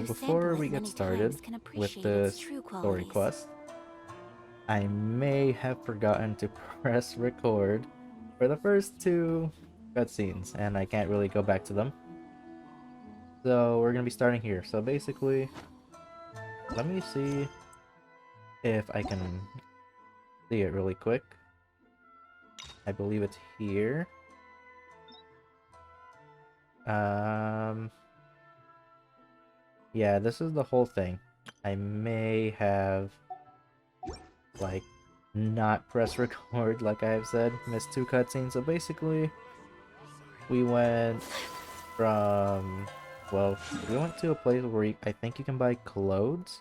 before we get started with the story quest, I may have forgotten to press record for the first two cutscenes, and I can't really go back to them. So we're gonna be starting here. So basically, let me see if I can see it really quick. I believe it's here. Yeah, this is the whole thing. I may have, like, not press record, like I have said, missed two cutscenes. So basically, we went from, well, we went to a place where I think you can buy clothes.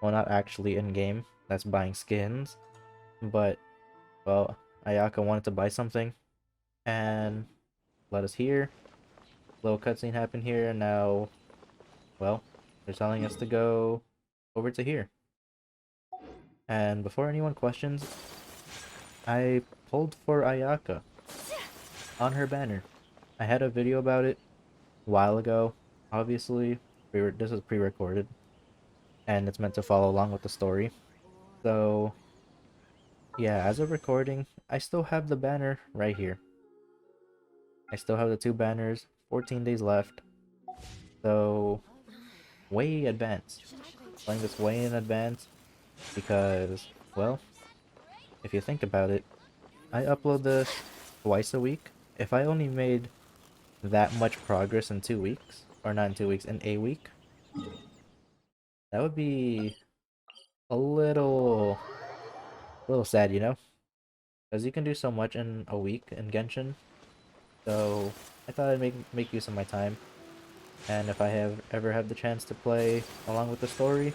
Well, not actually in-game, that's buying skins. But, well, Ayaka wanted to buy something, and let us here. Little cutscene happened here, and now, well, they're telling us to go over to here. And before anyone questions, I pulled for Ayaka on her banner. I had a video about it a while ago. Obviously, this is pre-recorded, and it's meant to follow along with the story. So, yeah, as of recording, I still have the banner right here. I still have the two banners, 14 days left. So, way advanced. Playing this way in advance because, well, if you think about it, I upload this twice a week. If I only made that much progress in 2 weeks, or not in 2 weeks, in a week, that would be a little sad, you know? Because you can do so much in a week in Genshin. So I thought I'd make use of my time. And if I ever have the chance to play along with the story,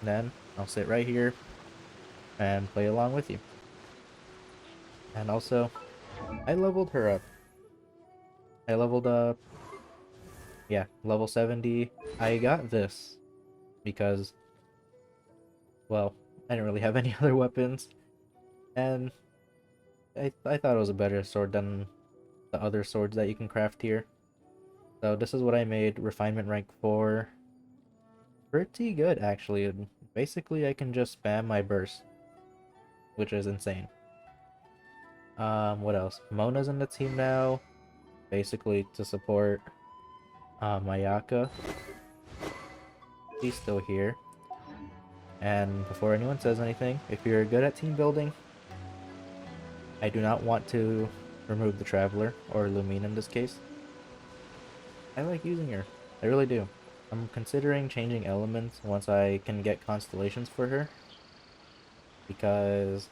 then I'll sit right here and play along with you. And also, I leveled her up. I leveled up, yeah, level 70. I got this because, well, I didn't really have any other weapons. And I thought it was a better sword than the other swords that you can craft here. So this is what I made, refinement rank 4. Pretty good, actually. And basically, I can just spam my burst, which is insane. What else? Mona's in the team now, basically to support Ayaka. She's still here. And before anyone says anything, if you're good at team building, I do not want to remove the Traveler, or Lumine in this case. I like using her. I really do. I'm considering changing elements once I can get constellations for her, because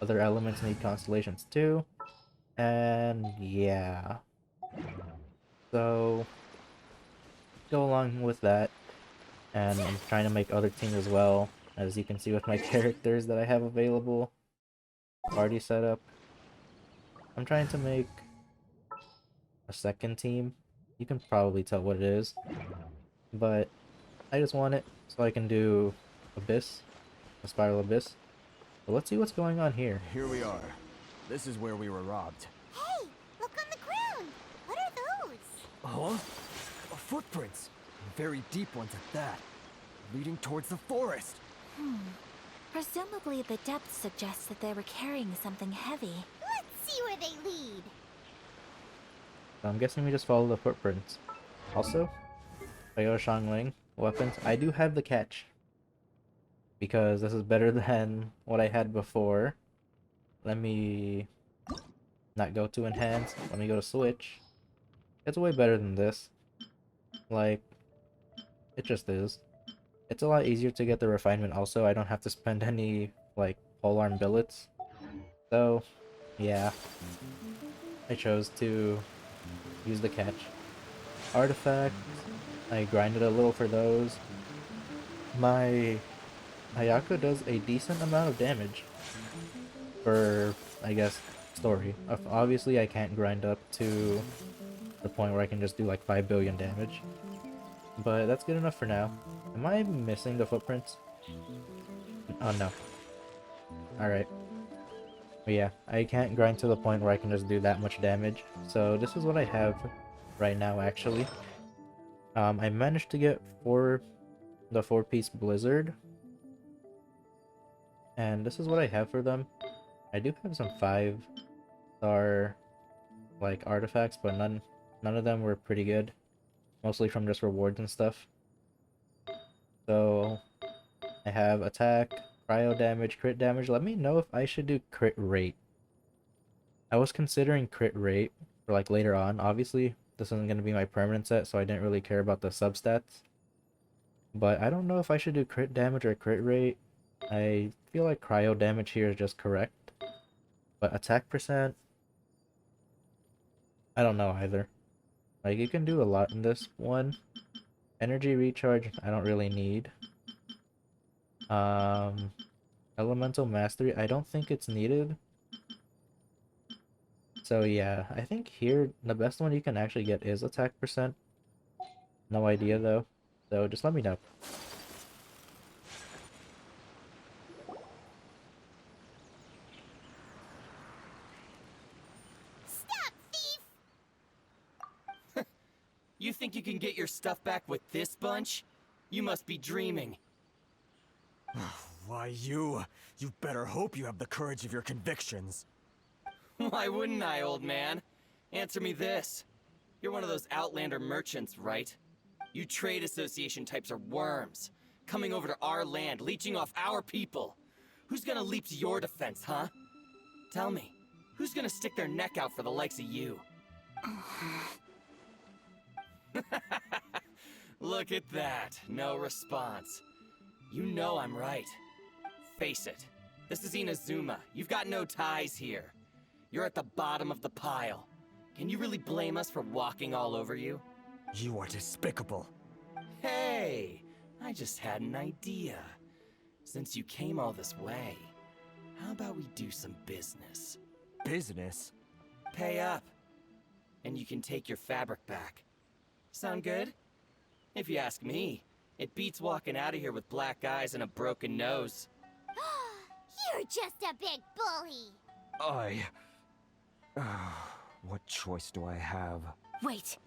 other elements need constellations too. And yeah. So, go along with that. And I'm trying to make other teams as well, as you can see with my characters that I have available. Party setup. I'm trying to make a second team. You can probably tell what it is. But I just want it so I can do Abyss, a Spiral Abyss. So let's see what's going on here. Here we are. This is where we were robbed. Hey, look on the ground. What are those? Huh? Footprints. Very deep ones at that. Leading towards the forest. Presumably the depth suggests that they were carrying something heavy. Let's see where they lead. So I'm guessing we just follow the footprints. Also, Fire Shangling weapons. I do have the catch, because this is better than what I had before. Let me not go to enhance. Let me go to switch. It's way better than this. Like, it just is. It's a lot easier to get the refinement also. I don't have to spend any, like, polearm billets. So, yeah. I chose to use the catch. Artifact. I grinded a little for those. My Ayaka does a decent amount of damage for, I guess, story. Obviously, I can't grind up to the point where I can just do like 5 billion damage. But that's good enough for now. Am I missing the footprints? Oh no. Alright. But yeah, I can't grind to the point where I can just do that much damage. So this is what I have right now, actually. I managed to get the 4-piece blizzard, and this is what I have for them. I do have some 5-star like artifacts, but none of them were pretty good, mostly from just rewards and stuff. So I have attack, cryo damage, crit damage. Let me know if I should do crit rate. I was considering crit rate for like later on. Obviously, this isn't going to be my permanent set, so I didn't really care about the substats. But I don't know if I should do crit damage or crit rate. I feel like cryo damage here is just correct. But attack percent, I don't know either. Like, you can do a lot in this one. Energy recharge, I don't really need. Elemental mastery, I don't think it's needed. So yeah, I think here the best one you can actually get is attack percent. No idea though. So just let me know. Stop, thief! You think you can get your stuff back with this bunch? You must be dreaming. Why, you better hope you have the courage of your convictions. Why wouldn't I, old man? Answer me this. You're one of those Outlander merchants, right? You trade association types are worms, coming over to our land, leeching off our people. Who's gonna leap to your defense, huh? Tell me, who's gonna stick their neck out for the likes of you? Look at that, no response. You know I'm right. Face it, this is Inazuma. You've got no ties here. You're at the bottom of the pile. Can you really blame us for walking all over you? You are despicable. Hey, I just had an idea. Since you came all this way, how about we do some business? Business? Pay up, and you can take your fabric back. Sound good? If you ask me, it beats walking out of here with black eyes and a broken nose. You're just a big bully! What choice do I have? Wait!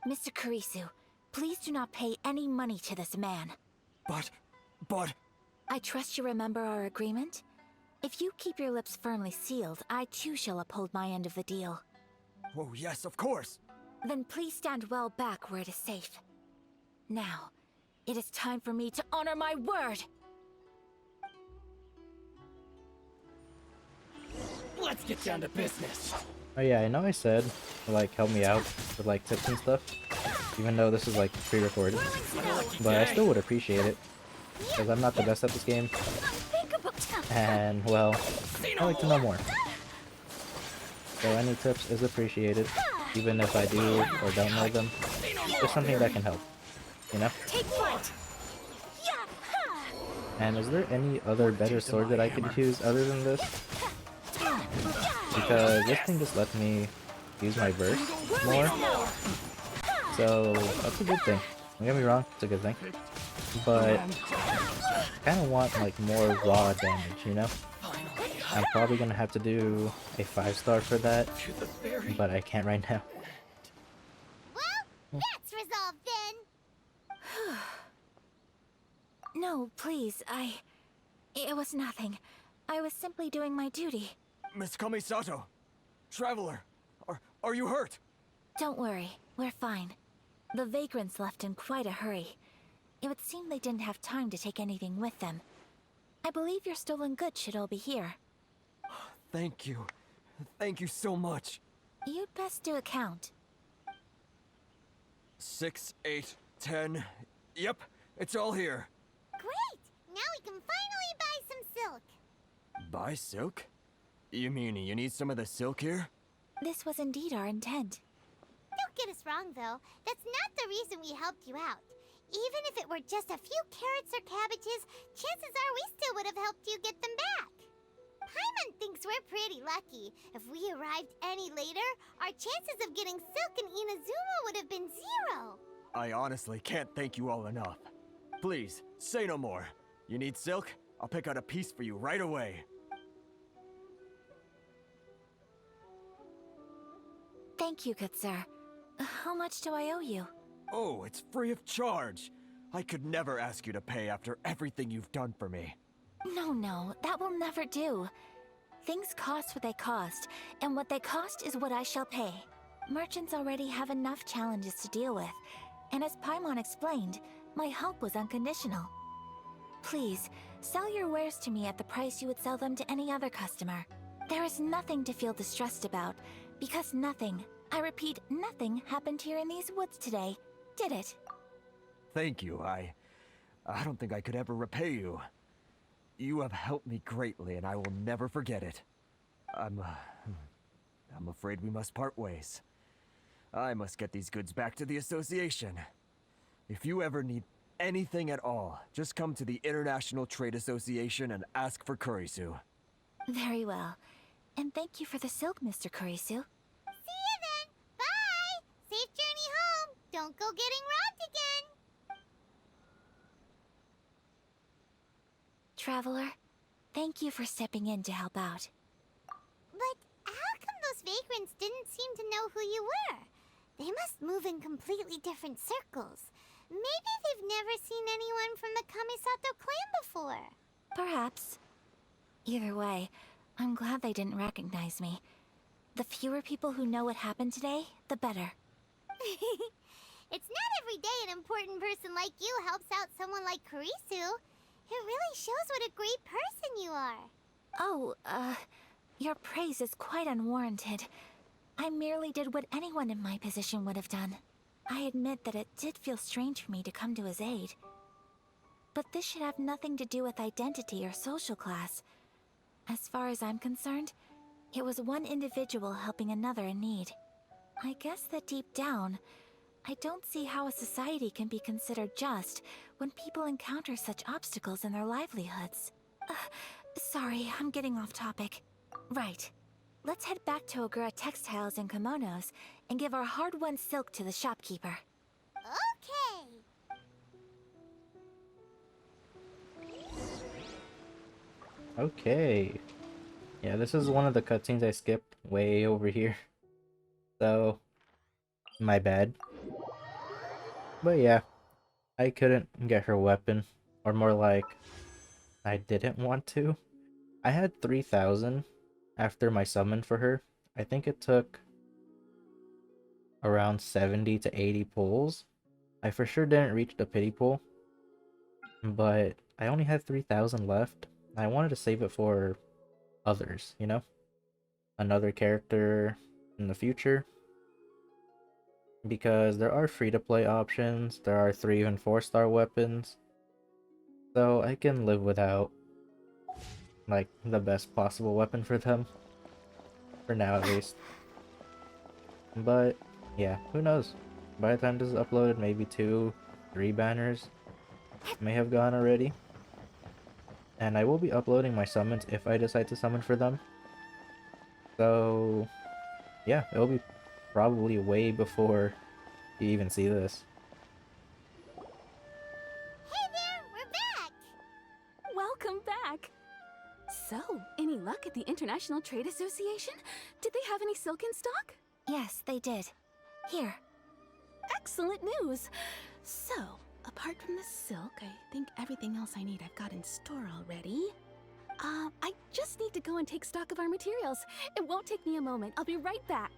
Mr. Kurisu, please do not pay any money to this man. But... I trust you remember our agreement? If you keep your lips firmly sealed, I too shall uphold my end of the deal. Oh, yes, of course. Then please stand well back where it is safe. Now, it is time for me to honor my word! Let's get down to business. Oh yeah, I know I said to like help me out with like tips and stuff, even though this is like pre-recorded, but I still would appreciate it because I'm not the best at this game, and well, I like to know more. So any tips is appreciated, even if I do or don't know them. Just something that can help, you know? Take flight! And is there any other better sword that I could use other than this? Because this thing just lets me use my burst more. So that's a good thing. Don't get me wrong, it's a good thing. But I kind of want like more raw damage, you know? I'm probably gonna have to do a 5-star for that, but I can't right now. Well, that's resolved then! No, please, It was nothing. I was simply doing my duty. Miss Kamisato! Traveler! Are you hurt? Don't worry, we're fine. The vagrants left in quite a hurry. It would seem they didn't have time to take anything with them. I believe your stolen goods should all be here. Thank you. Thank you so much. You'd best do a count. 6, 8, 10... Yep, it's all here. Great! Now we can finally buy some silk! Buy silk? You mean you need some of the silk here? This was indeed our intent. Don't get us wrong, though. That's not the reason we helped you out. Even if it were just a few carrots or cabbages, chances are we still would have helped you get them back. Paimon thinks we're pretty lucky. If we arrived any later, our chances of getting silk in Inazuma would have been 0. I honestly can't thank you all enough. Please, say no more. You need silk? I'll pick out a piece for you right away. Thank you, good sir. How much do I owe you? Oh, it's free of charge. I could never ask you to pay after everything you've done for me. No, that will never do. Things cost what they cost, and what they cost is what I shall pay. Merchants already have enough challenges to deal with, and as Paimon explained, my help was unconditional. Please, sell your wares to me at the price you would sell them to any other customer. There is nothing to feel distressed about, because nothing, I repeat, nothing happened here in these woods today, did it? Thank you. I don't think I could ever repay you. You have helped me greatly, and I will never forget it. I'm afraid we must part ways. I must get these goods back to the association. If you ever need anything at all, just come to the International Trade Association and ask for Kurisu. Very well. And thank you for the silk, Mr. Kurisu. See you then. Bye. Safe journey home. Don't go getting robbed again. Traveler, thank you for stepping in to help out. But how come those vagrants didn't seem to know who you were? They must move in completely different circles. Maybe they've never seen anyone from the Kamisato clan before. Perhaps. Either way, I'm glad they didn't recognize me. The fewer people who know what happened today, the better. It's not every day an important person like you helps out someone like Kurisu. It really shows what a great person you are. Oh, your praise is quite unwarranted. I merely did what anyone in my position would have done. I admit that it did feel strange for me to come to his aid. But this should have nothing to do with identity or social class. As far as I'm concerned, it was one individual helping another in need. I guess that deep down, I don't see how a society can be considered just when people encounter such obstacles in their livelihoods. Sorry, I'm getting off topic. Right. Let's head back to Ogura Textiles and Kimonos and give our hard-won silk to the shopkeeper. Okay. Okay. Yeah, this is one of the cutscenes I skipped way over here. So, my bad. But yeah, I couldn't get her weapon. Or more like, I didn't want to. I had 3,000 after my summon for her. I think it took around 70 to 80 pulls. I for sure didn't reach the pity pull. But I only had 3,000 left. I wanted to save it for others, you know? Another character in the future. Because there are free-to-play options, there are 3 and 4-star weapons. So I can live without, like, the best possible weapon for them. For now, at least. But, yeah, who knows? By the time this is uploaded, maybe 2, 3 banners may have gone already. And I will be uploading my summons if I decide to summon for them. So, yeah, it'll be probably way before you even see this. Hey there, we're back. Welcome back! So, any luck at the International Trade Association? Did they have any silk in stock? Yes, they did. Here. Excellent news! So, apart from the silk, I think everything else I need I've got in store already. I just need to go and take stock of our materials. It won't take me a moment. I'll be right back.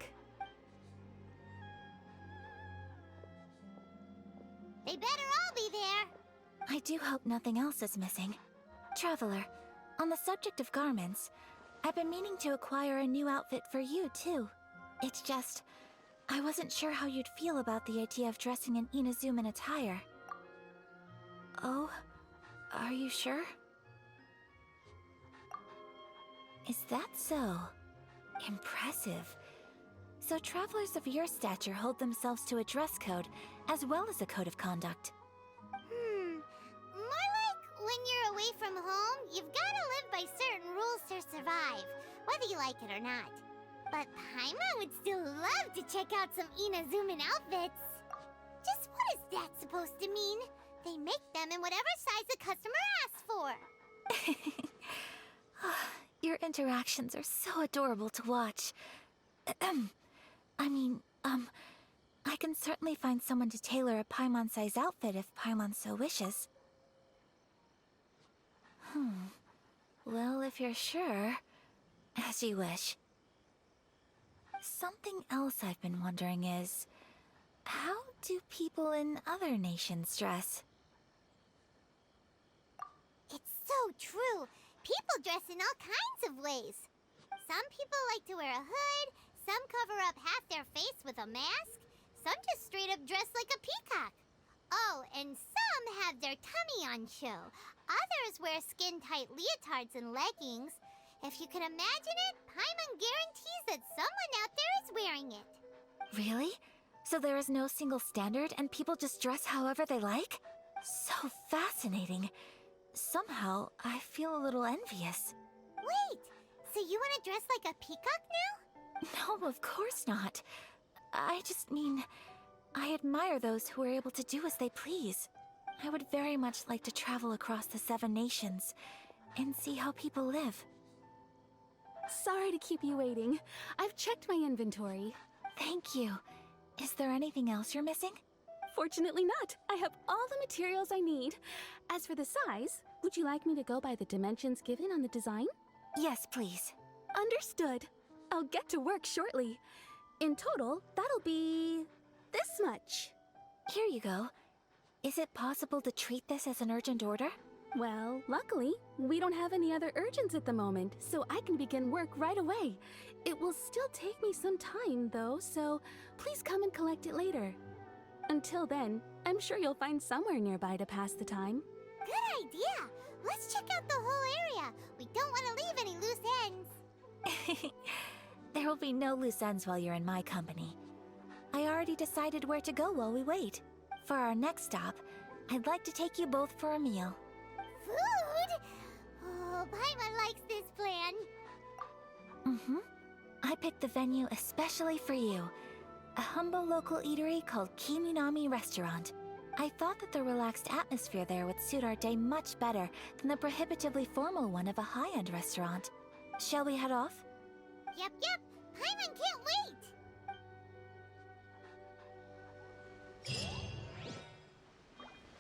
They better all be there. I do hope nothing else is missing. Traveler, on the subject of garments, I've been meaning to acquire a new outfit for you, too. It's just, I wasn't sure how you'd feel about the idea of dressing in Inazuman attire. Oh, are you sure? Is that so? Impressive. So travelers of your stature hold themselves to a dress code, as well as a code of conduct. More like when you're away from home, you've gotta live by certain rules to survive, whether you like it or not. But Paimon would still love to check out some Inazuman outfits. Just what is that supposed to mean? They make them in whatever size the customer asks for. Your interactions are so adorable to watch. I can certainly find someone to tailor a Paimon-size outfit if Paimon so wishes. Well, if you're sure, as you wish. Something else I've been wondering is, how do people in other nations dress? It's so true. People dress in all kinds of ways. Some people like to wear a hood, some cover up half their face with a mask, some just straight up dress like a peacock. Oh, and some have their tummy on show. Others wear skin-tight leotards and leggings. If you can imagine it, Paimon guarantees that someone out there is wearing it. Really? So there is no single standard and people just dress however they like? So fascinating. Somehow, I feel a little envious. Wait, so you want to dress like a peacock now? No, of course not. I just mean, I admire those who are able to do as they please. I would very much like to travel across the 7 nations and see how people live. Sorry to keep you waiting. I've checked my inventory. Thank you. Is there anything else you're missing? Fortunately not. I have all the materials I need. As for the size, would you like me to go by the dimensions given on the design? Yes, please. Understood. I'll get to work shortly. In total, that'll be this much. Here you go. Is it possible to treat this as an urgent order? Well, luckily, we don't have any other urgents at the moment, so I can begin work right away. It will still take me some time, though, so please come and collect it later. Until then, I'm sure you'll find somewhere nearby to pass the time. Good idea. Let's check out the whole area. We don't want to leave any loose ends. There will be no loose ends while you're in my company. I already decided where to go while we wait. For our next stop, I'd like to take you both for a meal. Food? Oh, Paimon likes this plan. I picked the venue especially for you. A humble local eatery called Kiminami Restaurant. I thought that the relaxed atmosphere there would suit our day much better than the prohibitively formal one of a high-end restaurant. Shall we head off? Yep. Paimon can't wait.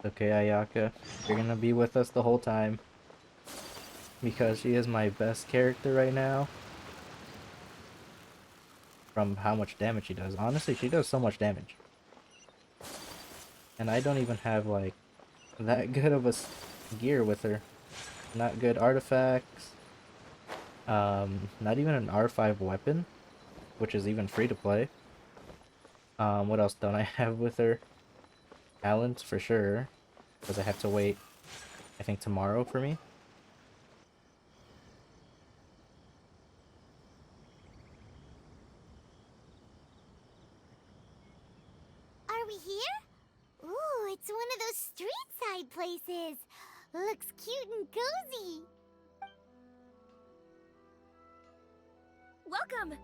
Okay, Ayaka, you're gonna be with us the whole time. Because she is my best character right now. From how much damage she does. Honestly, she does so much damage. And I don't even have, like, that good of a gear with her. Not good artifacts. Not even an R5 weapon. Which is even free to play. What else don't I have with her? Talents for sure. Because I have to wait, I think, tomorrow for me. Are we here? Ooh, it's one of those street-side places. Looks cute and cozy. Welcome!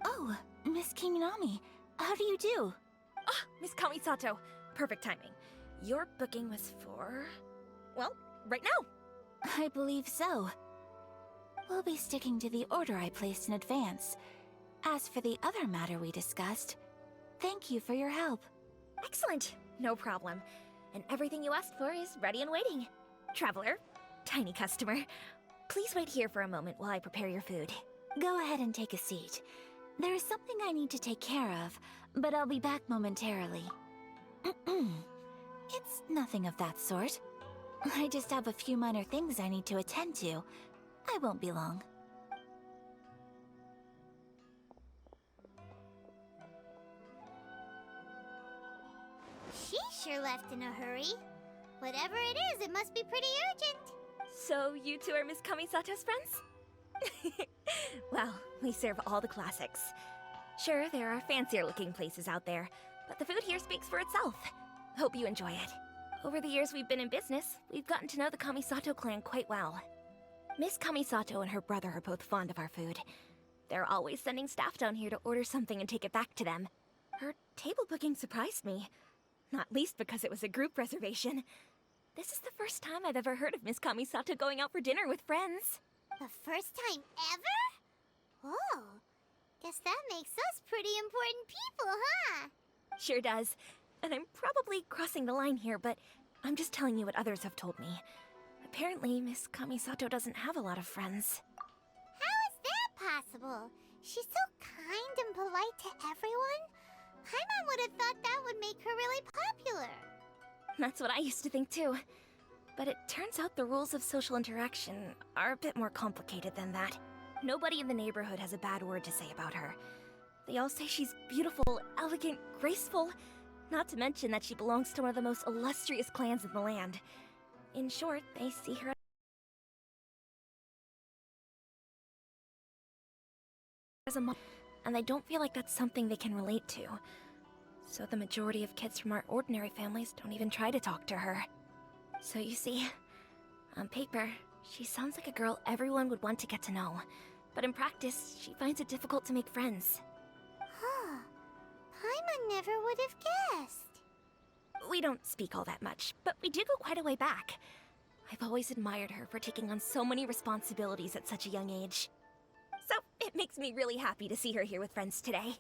Oh, Miss Kiminami, how do you do? Ah, Miss Kamisato. Perfect timing. Your booking was for... well, right now. I believe so. We'll be sticking to the order I placed in advance. As for the other matter we discussed, thank you for your help. Excellent. No problem. And everything you asked for is ready and waiting. Traveler, tiny customer, please wait here for a moment while I prepare your food. Go ahead and take a seat. There is something I need to take care of, but I'll be back momentarily. It's nothing of that sort. I just have a few minor things I need to attend to. I won't be long. She sure left in a hurry. Whatever it is, it must be pretty urgent. So you two are Miss Kamisato's friends? Well, we serve all the classics. Sure, there are fancier looking places out there, but the food here speaks for itself. Hope you enjoy it. Over the years we've been in business, we've gotten to know the Kamisato clan quite well. Miss Kamisato and her brother are both fond of our food. They're always sending staff down here to order something and take it back to them. Her table booking surprised me, not least because it was a group reservation. This is the first time I've ever heard of Miss Kamisato going out for dinner with friends. The first time ever? Oh, guess that makes us pretty important people, huh? Sure does. And I'm probably crossing the line here, but I'm just telling you what others have told me. Apparently, Miss Kamisato doesn't have a lot of friends. How is that possible? She's so kind and polite to everyone. Paimon would have thought that would make her really popular. That's what I used to think too. But it turns out the rules of social interaction are a bit more complicated than that. Nobody in the neighborhood has a bad word to say about her. They all say she's beautiful, elegant, graceful, not to mention that she belongs to one of the most illustrious clans in the land. In short, they see her as a mom, and they don't feel like that's something they can relate to. So the majority of kids from our ordinary families don't even try to talk to her. So you see, on paper, she sounds like a girl everyone would want to get to know. But in practice, she finds it difficult to make friends. Huh. Paimon never would have guessed. We don't speak all that much, but we do go quite a way back. I've always admired her for taking on so many responsibilities at such a young age. So it makes me really happy to see her here with friends today.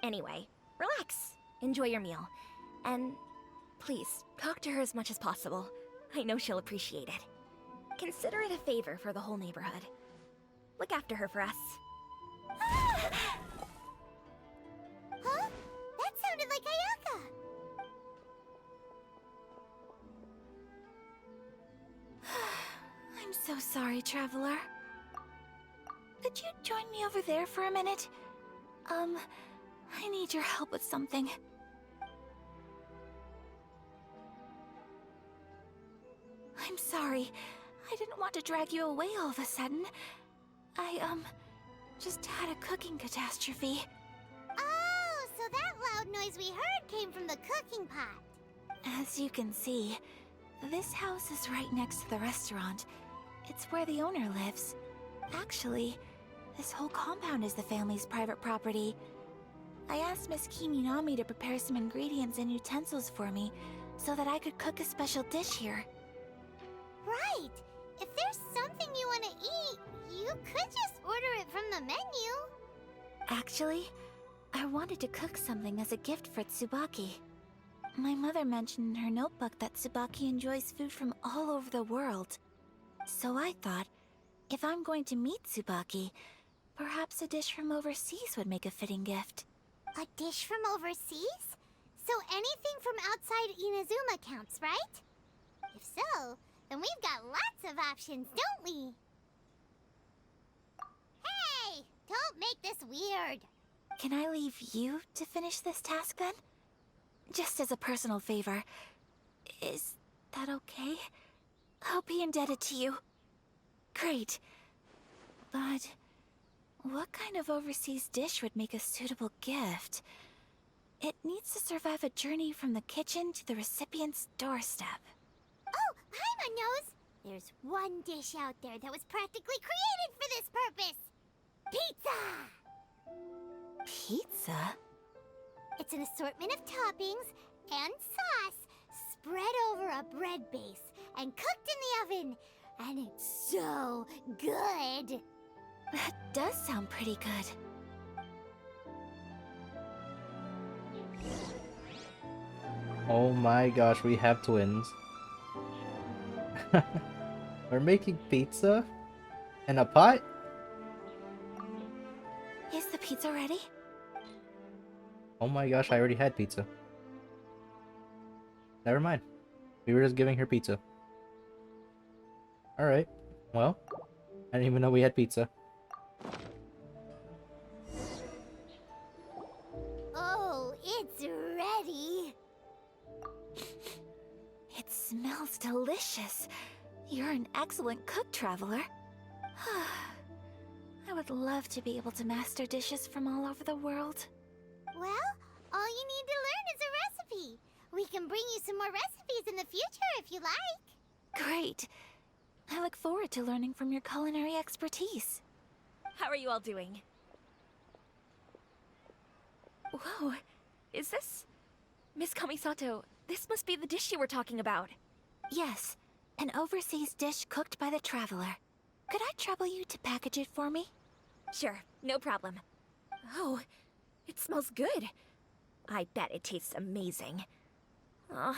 Anyway, relax, enjoy your meal, and please, talk to her as much as possible. I know she'll appreciate it. Consider it a favor for the whole neighborhood. Look after her for us. Huh? That sounded like Ayaka. I'm so sorry, Traveler. Could you join me over there for a minute? I need your help with something. I'm sorry. I didn't want to drag you away all of a sudden. I, just had a cooking catastrophe. Oh, so that loud noise we heard came from the cooking pot. As you can see, this house is right next to the restaurant. It's where the owner lives. Actually, this whole compound is the family's private property. I asked Miss Kiminami to prepare some ingredients and utensils for me, so that I could cook a special dish here. Right. If there's something you want to eat, you could just order it from the menu. Actually, I wanted to cook something as a gift for Tsubaki. My mother mentioned in her notebook that Tsubaki enjoys food from all over the world. So I thought, if I'm going to meet Tsubaki, perhaps a dish from overseas would make a fitting gift. A dish from overseas? So anything from outside Inazuma counts, right? If so, then we've got lots of options, don't we? Hey! Don't make this weird. Can I leave you to finish this task then? Just as a personal favor. Is that okay? I'll be indebted to you. Great. But what kind of overseas dish would make a suitable gift? It needs to survive a journey from the kitchen to the recipient's doorstep. Oh, Paimon knows! There's one dish out there that was practically created for this purpose! Pizza! Pizza? It's an assortment of toppings and sauce spread over a bread base and cooked in the oven. And it's so good! That does sound pretty good. Oh my gosh, we have twins. We're making pizza? In a pot? Is the pizza ready? Oh my gosh, I already had pizza. Never mind. We were just giving her pizza. Alright. Well, I didn't even know we had pizza. Oh, it's ready! It smells delicious. You're an excellent cook, Traveler. I would love to be able to master dishes from all over the world. Well, all you need to learn is a recipe. We can bring you some more recipes in the future if you like. Great. I look forward to learning from your culinary expertise. How are you all doing? Whoa, is this... Miss Kamisato, this must be the dish you were talking about. Yes, an overseas dish cooked by the Traveler. Could I trouble you to package it for me? Sure, no problem. Oh, it smells good. I bet it tastes amazing. Now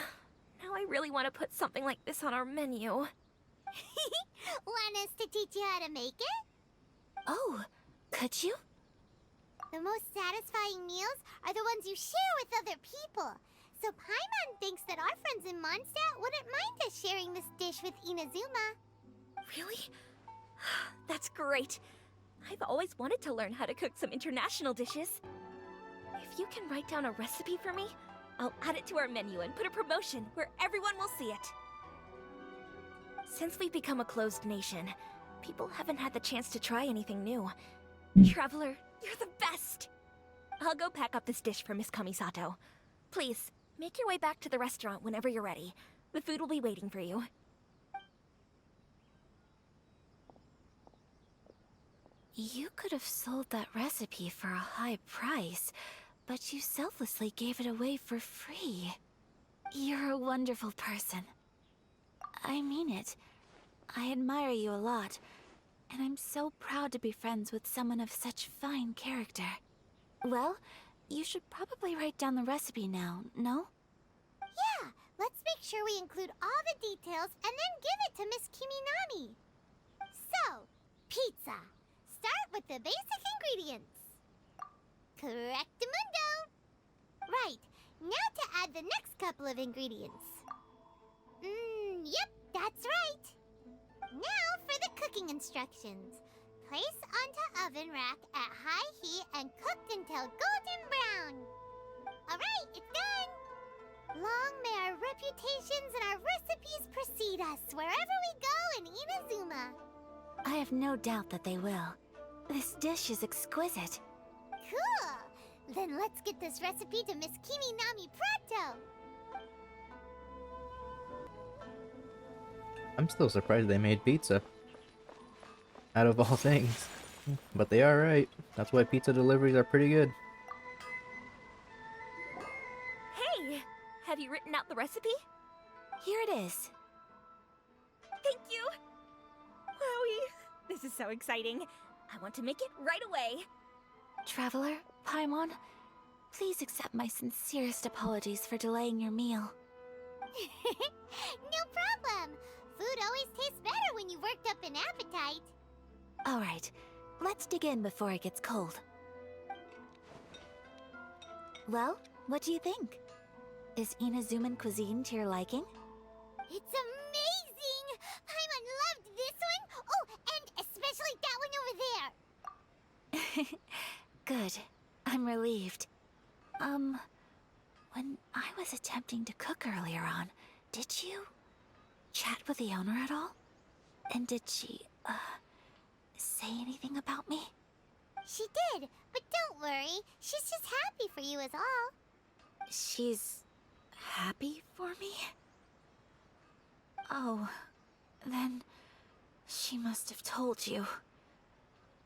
I really want to put something like this on our menu. Want us to teach you how to make it? Oh, could you? The most satisfying meals are the ones you share with other people. So Paimon thinks that our friends in Mondstadt wouldn't mind us sharing this dish with Inazuma. Really? That's great. I've always wanted to learn how to cook some international dishes. If you can write down a recipe for me, I'll add it to our menu and put a promotion where everyone will see it. Since we've become a closed nation, people haven't had the chance to try anything new. Traveler, you're the best! I'll go pack up this dish for Miss Kamisato. Please, make your way back to the restaurant whenever you're ready. The food will be waiting for you. You could have sold that recipe for a high price, but you selflessly gave it away for free. You're a wonderful person. I mean it. I admire you a lot, and I'm so proud to be friends with someone of such fine character. Well, you should probably write down the recipe now, no? Yeah, let's make sure we include all the details and then give it to Miss Kiminami. So, pizza. Start with the basic ingredients. Correctamundo! Right, now to add the next couple of ingredients. Yep, that's right. Now for the cooking instructions. Place onto oven rack at high heat and cooked until golden brown. Alright, it's done! Long may our reputations and our recipes precede us wherever we go in Inazuma. I have no doubt that they will. This dish is exquisite. Cool! Then let's get this recipe to Miss Kiminami pronto! I'm still surprised they made pizza. Out of all things. But they are right. That's why pizza deliveries are pretty good. Hey! Have you written out the recipe? Here it is. Thank you! Wowie! This is so exciting. I want to make it right away. Traveler, Paimon, please accept my sincerest apologies for delaying your meal. No problem! Food always tastes better when you've worked up an appetite. Alright, let's dig in before it gets cold. Well, what do you think? Is Inazuman cuisine to your liking? It's amazing! Paimon loved this one! Oh, and especially that one over there! Good. I'm relieved. When I was attempting to cook earlier on, did you chat with the owner at all? And did she, say anything about me? She did, but don't worry. She's just happy for you is all. She's happy for me? Oh, then she must have told you.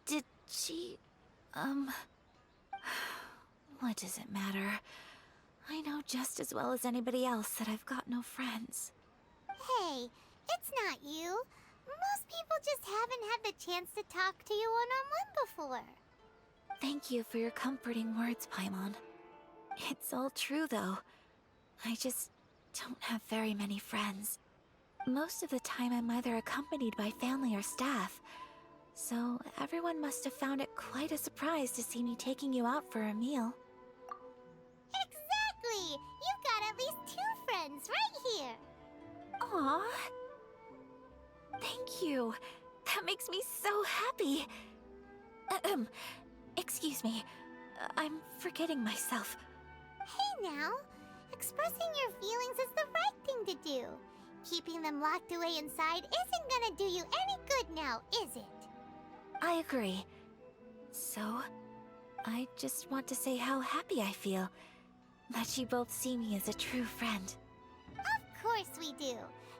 Did she, what does it matter? I know just as well as anybody else that I've got no friends. Hey, it's not you. Most people just haven't had the chance to talk to you one-on-one before. Thank you for your comforting words, Paimon. It's all true, though. I just don't have very many friends. Most of the time I'm either accompanied by family or staff, so everyone must have found it quite a surprise to see me taking you out for a meal. Exactly! You've got at least 2 friends right here. Aww. Thank you. That makes me so happy. Excuse me. I'm forgetting myself. Hey now, expressing your feelings is the right thing to do. Keeping them locked away inside isn't gonna do you any good now, is it? I agree. So, I just want to say how happy I feel that you both see me as a true friend. Of course we do.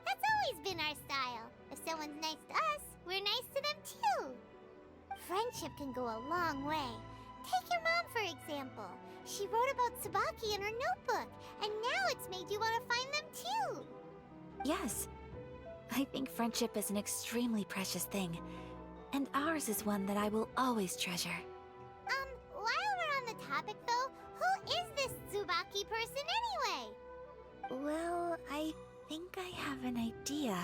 That's always been our style. If someone's nice to us, we're nice to them too. Friendship can go a long way. Take your mom, for example. She wrote about Tsubaki in her notebook, and now it's made you want to find them too. Yes. I think friendship is an extremely precious thing, and ours is one that I will always treasure. While we're on the topic though, who is this Tsubaki person anyway? Well, I think I have an idea,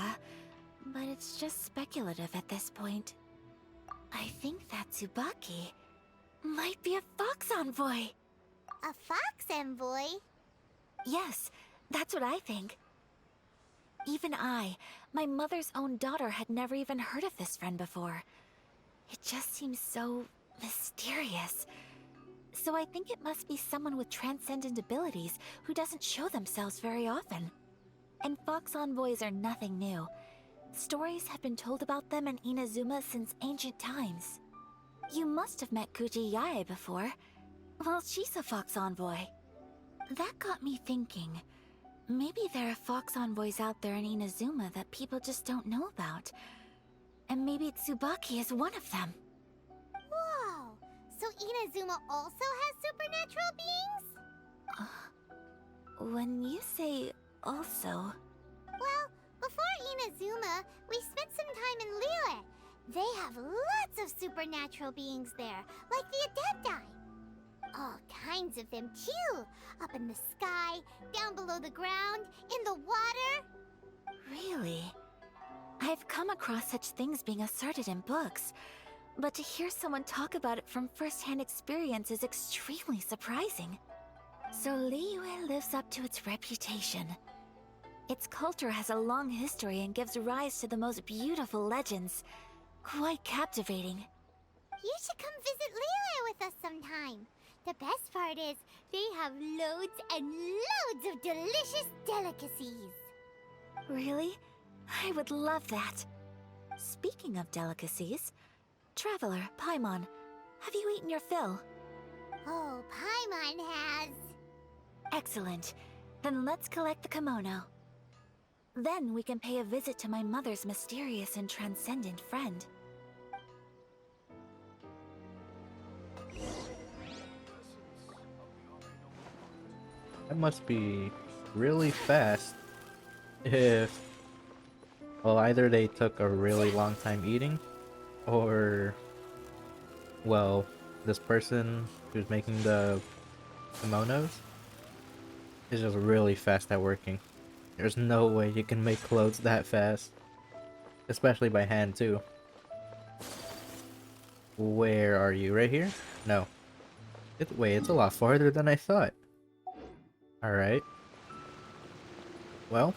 but it's just speculative at this point. I think that Tsubaki might be a fox envoy. A fox envoy? Yes, that's what I think. Even I, my mother's own daughter, had never even heard of this friend before. It just seems so mysterious. So I think it must be someone with transcendent abilities who doesn't show themselves very often. And fox envoys are nothing new. Stories have been told about them in Inazuma since ancient times. You must have met Kuji Yae before. Well, she's a fox envoy. That got me thinking. Maybe there are fox envoys out there in Inazuma that people just don't know about. And maybe Tsubaki is one of them. Whoa! So Inazuma also has supernatural beings? When you say also... Well, before Inazuma, we spent some time in Liyue. They have lots of supernatural beings there, like the Adepti. All kinds of them too. Up in the sky, down below the ground, in the water. Really? I've come across such things being asserted in books, but to hear someone talk about it from first-hand experience is extremely surprising. So Liyue lives up to its reputation. Its culture has a long history and gives rise to the most beautiful legends. Quite captivating. You should come visit Liyue with us sometime. The best part is, they have loads and loads of delicious delicacies. Really? I would love that. Speaking of delicacies, Traveler, Paimon, have you eaten your fill? Oh, Paimon has. Excellent. Then let's collect the kimono. Then we can pay a visit to my mother's mysterious and transcendent friend. That must be really fast if... Well, either they took a really long time eating, or... Well, this person who's making the kimonos is just really fast at working. There's no way you can make clothes that fast. Especially by hand, too. Where are you? Right here? No. Wait, it's a lot farther than I thought. Alright. Well,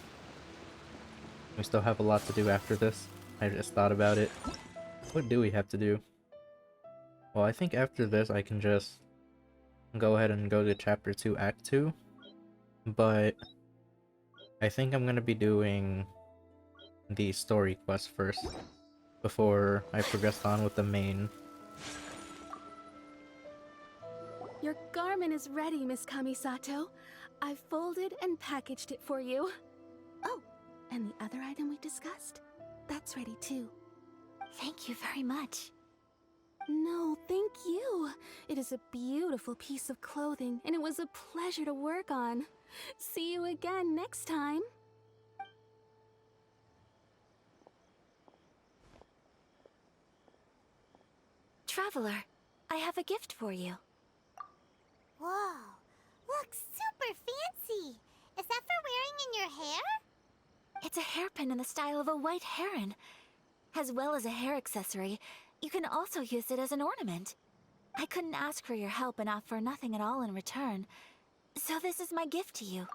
we still have a lot to do after this. I just thought about it. What do we have to do? Well, I think after this I can just go ahead and go to Chapter 2, Act 2. But I think I'm gonna be doing the story quest first before I progress on with the main. Your garment is ready, Miss Kamisato. I've folded and packaged it for you. Oh, and the other item we discussed? That's ready too. Thank you very much. No, thank you. It is a beautiful piece of clothing, and it was a pleasure to work on. See you again next time. Traveler, I have a gift for you. Whoa, looks super fancy. Is that for wearing in your hair? It's a hairpin in the style of a white heron. As well as a hair accessory, you can also use it as an ornament. I couldn't ask for your help and offer nothing at all in return, so this is my gift to you.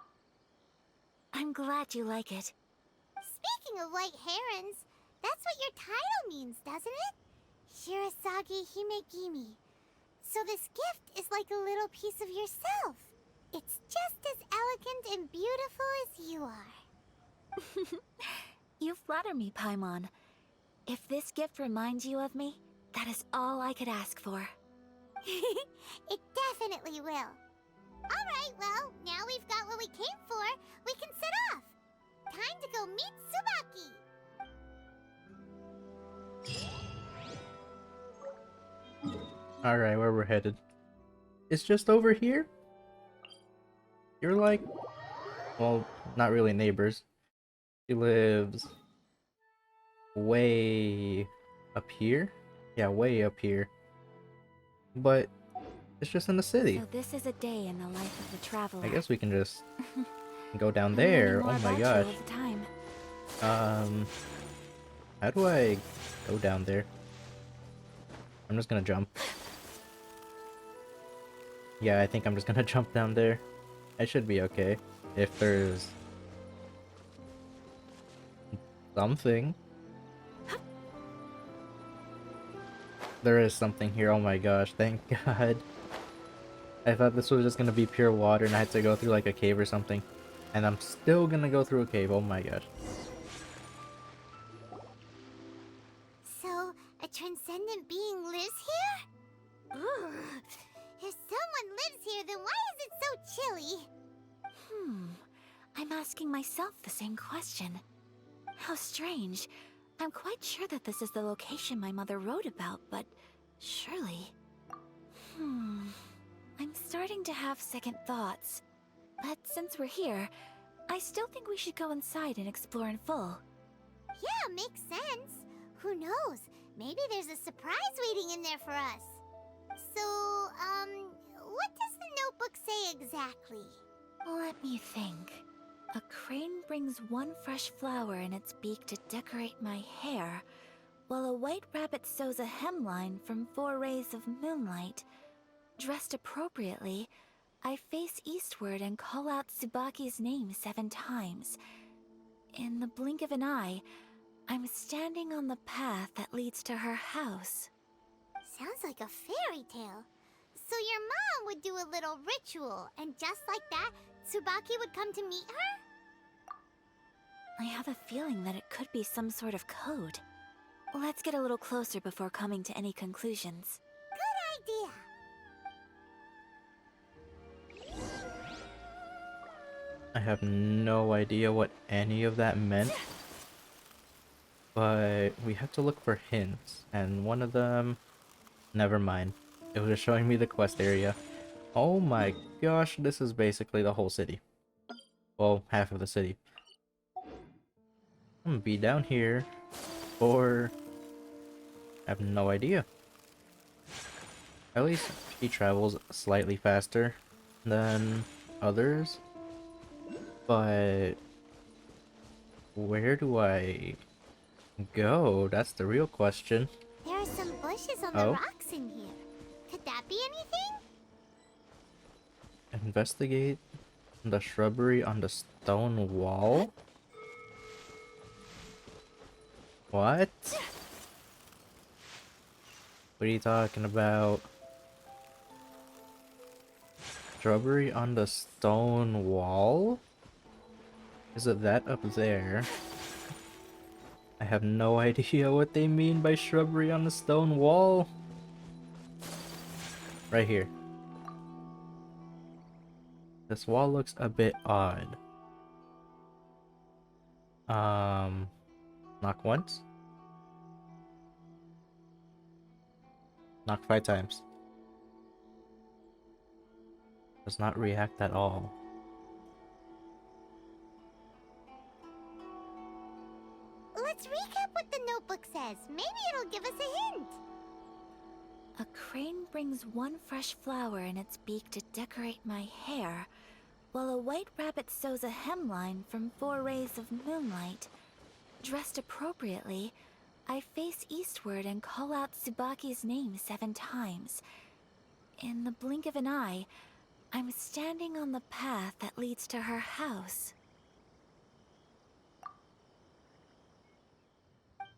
I'm glad you like it. Speaking of white herons, that's what your title means, doesn't it? Shirasagi Himegimi. So this gift is like a little piece of yourself. It's just as elegant and beautiful as you are. You flatter me, Paimon. If this gift reminds you of me, that is all I could ask for. It definitely will. Alright, well, now we've got what we came for. We can set off. Time to go meet Tsubaki. Alright, where we're headed. It's just over here? You're like... Well, not really neighbors. She lives... way... up here? Yeah, way up here. But... It's just in the city. So this is a day in the life of the traveler. I guess we can just go down I'm learning there. more Oh my about you gosh. all the time. How do I go down there? I'm just gonna jump. Yeah, I think I'm just gonna jump down there. I should be okay. If there's something. There is something here, oh my gosh, thank God. I thought this was just gonna be pure water and I had to go through like a cave or something. And I'm still gonna go through a cave, oh my gosh. So, a transcendent being lives here? Ugh. If someone lives here, then why is it so chilly? I'm asking myself the same question. How strange. I'm quite sure that this is the location my mother wrote about, but surely... I'm starting to have second thoughts. But since we're here, I still think we should go inside and explore in full. Yeah, makes sense. Who knows? Maybe there's a surprise waiting in there for us. So, what does the notebook say exactly? Let me think. A crane brings one fresh flower in its beak to decorate my hair, while a white rabbit sews a hemline from 4 rays of moonlight. Dressed appropriately, I face eastward and call out Tsubaki's name 7 times. In the blink of an eye, I'm standing on the path that leads to her house. Sounds like a fairy tale. So your mom would do a little ritual, and just like that, Tsubaki would come to meet her? I have a feeling that it could be some sort of code. Let's get a little closer before coming to any conclusions. Good idea. I have no idea what any of that meant. But we have to look for hints, and one of them... Never mind. It was just showing me the quest area. Oh my gosh, this is basically the whole city. Well, half of the city. I'm gonna be down here, or... I have no idea. At least he travels slightly faster than others. But... where do I go? That's the real question. There are some bushes on Oh. the rocks in here. Could that be anything? Investigate the shrubbery on the stone wall? What? What are you talking about? Shrubbery on the stone wall? Is it that up there? I have no idea what they mean by shrubbery on the stone wall. Right here. This wall looks a bit odd. Knock once. Knock 5 times. Does not react at all. Let's recap what the notebook says. Maybe it'll give us a hint. A crane brings one fresh flower in its beak to decorate my hair, while a white rabbit sews a hemline from 4 rays of moonlight. Dressed appropriately, I face eastward and call out Tsubaki's name 7 times. In the blink of an eye, I'm standing on the path that leads to her house.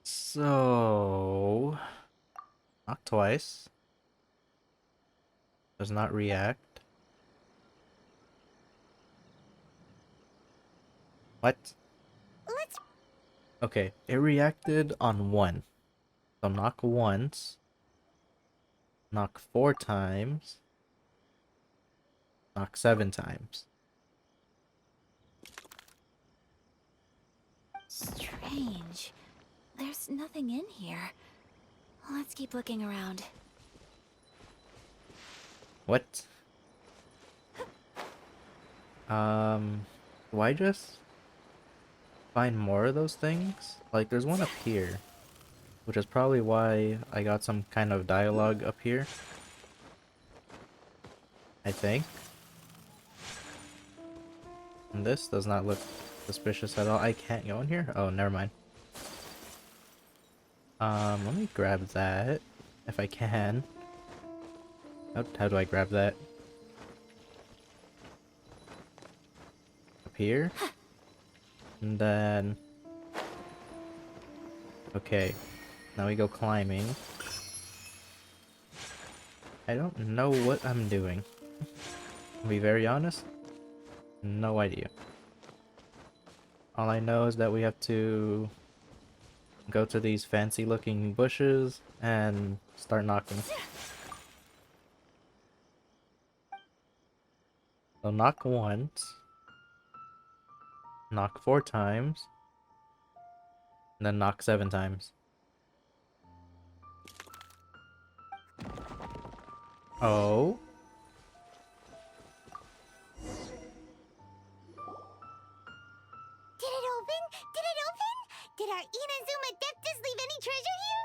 So... knock twice. Does not react. What? Let's... Okay, it reacted on 1. So knock once. Knock 4 times. Knock 7 times. Strange. There's nothing in here. Let's keep looking around. What? Do I just find more of those things? Like, there's one up here, which is probably why I got some kind of dialogue up here. I think. And this does not look suspicious at all. I can't go in here? Oh, never mind. Let me grab that, if I can. How do I grab that? Up here? And then... Okay. Now we go climbing. I don't know what I'm doing. To be very honest, no idea. All I know is that we have to go to these fancy looking bushes and start knocking. So knock once, knock 4 times, and then knock 7 times. Oh. Did it open? Did it open? Did our Inazuma Adeptus leave any treasure here?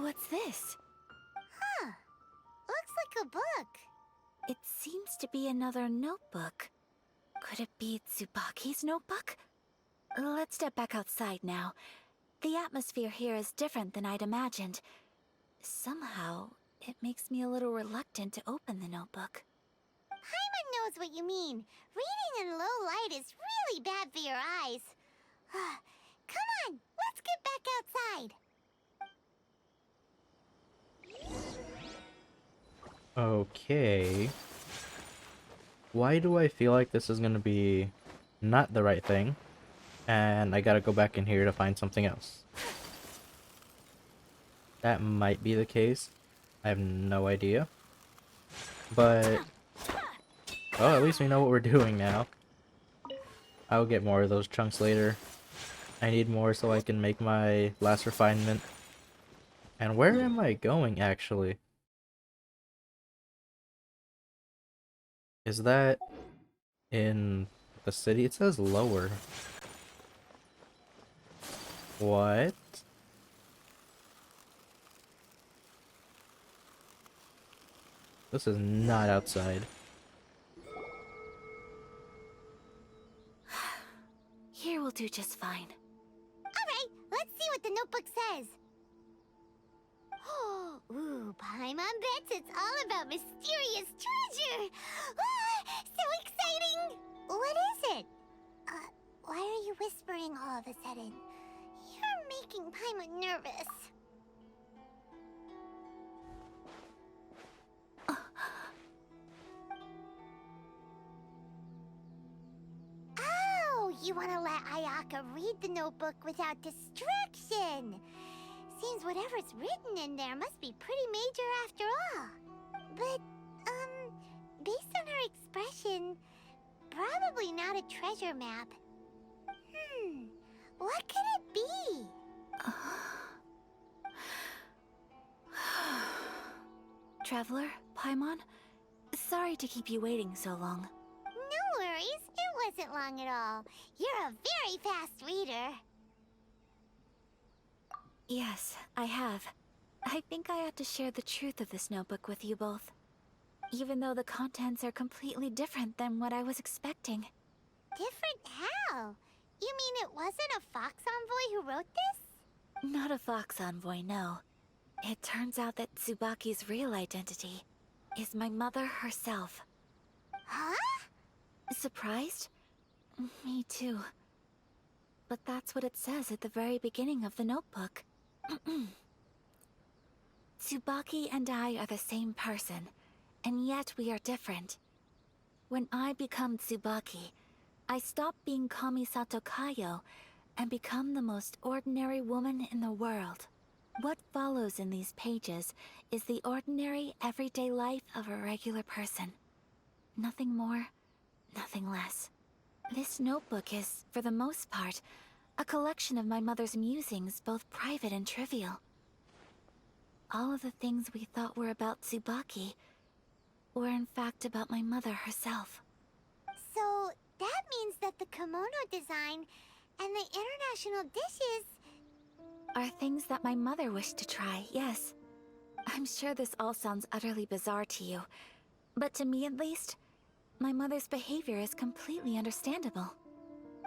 What's this? Huh. Looks like a book. It seems to be another notebook. Could it be Tsubaki's notebook? Let's step back outside now. The atmosphere here is different than I'd imagined. Somehow, it makes me a little reluctant to open the notebook. Paimon knows what you mean. Reading in low light is really bad for your eyes. Come on, let's get back outside. Okay. Why do I feel like this is gonna be not the right thing? And I gotta go back in here to find something else. That might be the case. I have no idea. But... oh, at least we know what we're doing now. I'll get more of those chunks later. I need more so I can make my last refinement. And where am I going, actually? Is that in the city? It says lower. What? This is not outside. Here will do just fine. Alright, let's see what the notebook says. Ooh, Paimon bets it's all about mysterious treasure. So exciting! What is it? Why are you whispering all of a sudden? You're making Paimon nervous. Oh, you want to let Ayaka read the notebook without distraction. Seems whatever's written in there must be pretty major after all. But, based on her expression, probably not a treasure map. What could it be? Traveler, Paimon, sorry to keep you waiting so long. No worries, it wasn't long at all. You're a very fast reader. Yes, I have. I think I ought to share the truth of this notebook with you both. Even though the contents are completely different than what I was expecting. Different how? You mean it wasn't a Fox Envoy who wrote this? Not a Fox Envoy, no. It turns out that Tsubaki's real identity is my mother herself. Huh? Surprised? Me too. But that's what it says at the very beginning of the notebook. Tsubaki and I are the same person, and yet we are different. When I become Tsubaki, I stop being Kamisato Kayo and become the most ordinary woman in the world. What follows in these pages is the ordinary, everyday life of a regular person. Nothing more, nothing less. This notebook is, for the most part, a collection of my mother's musings, both private and trivial. All of the things we thought were about Tsubaki were in fact about my mother herself. So, that means that the kimono design and the international dishes... are things that my mother wished to try, yes. I'm sure this all sounds utterly bizarre to you, But to me at least, my mother's behavior is completely understandable.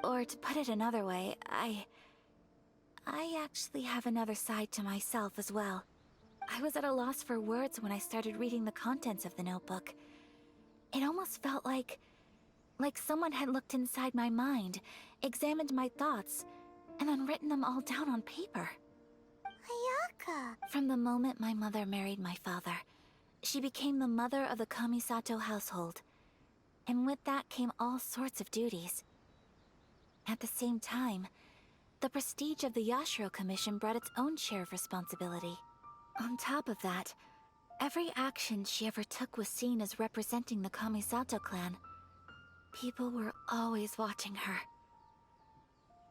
Or to put it another way, I actually have another side to myself as well. I was at a loss for words when I started reading the contents of the notebook. It almost felt like someone had looked inside my mind, examined my thoughts, and then written them all down on paper. Ayaka! From the moment my mother married my father, she became the mother of the Kamisato household. And with that came all sorts of duties. At the same time, the prestige of the Yashiro Commission brought its own share of responsibility. On top of that, every action she ever took was seen as representing the Kamisato clan. People were always watching her.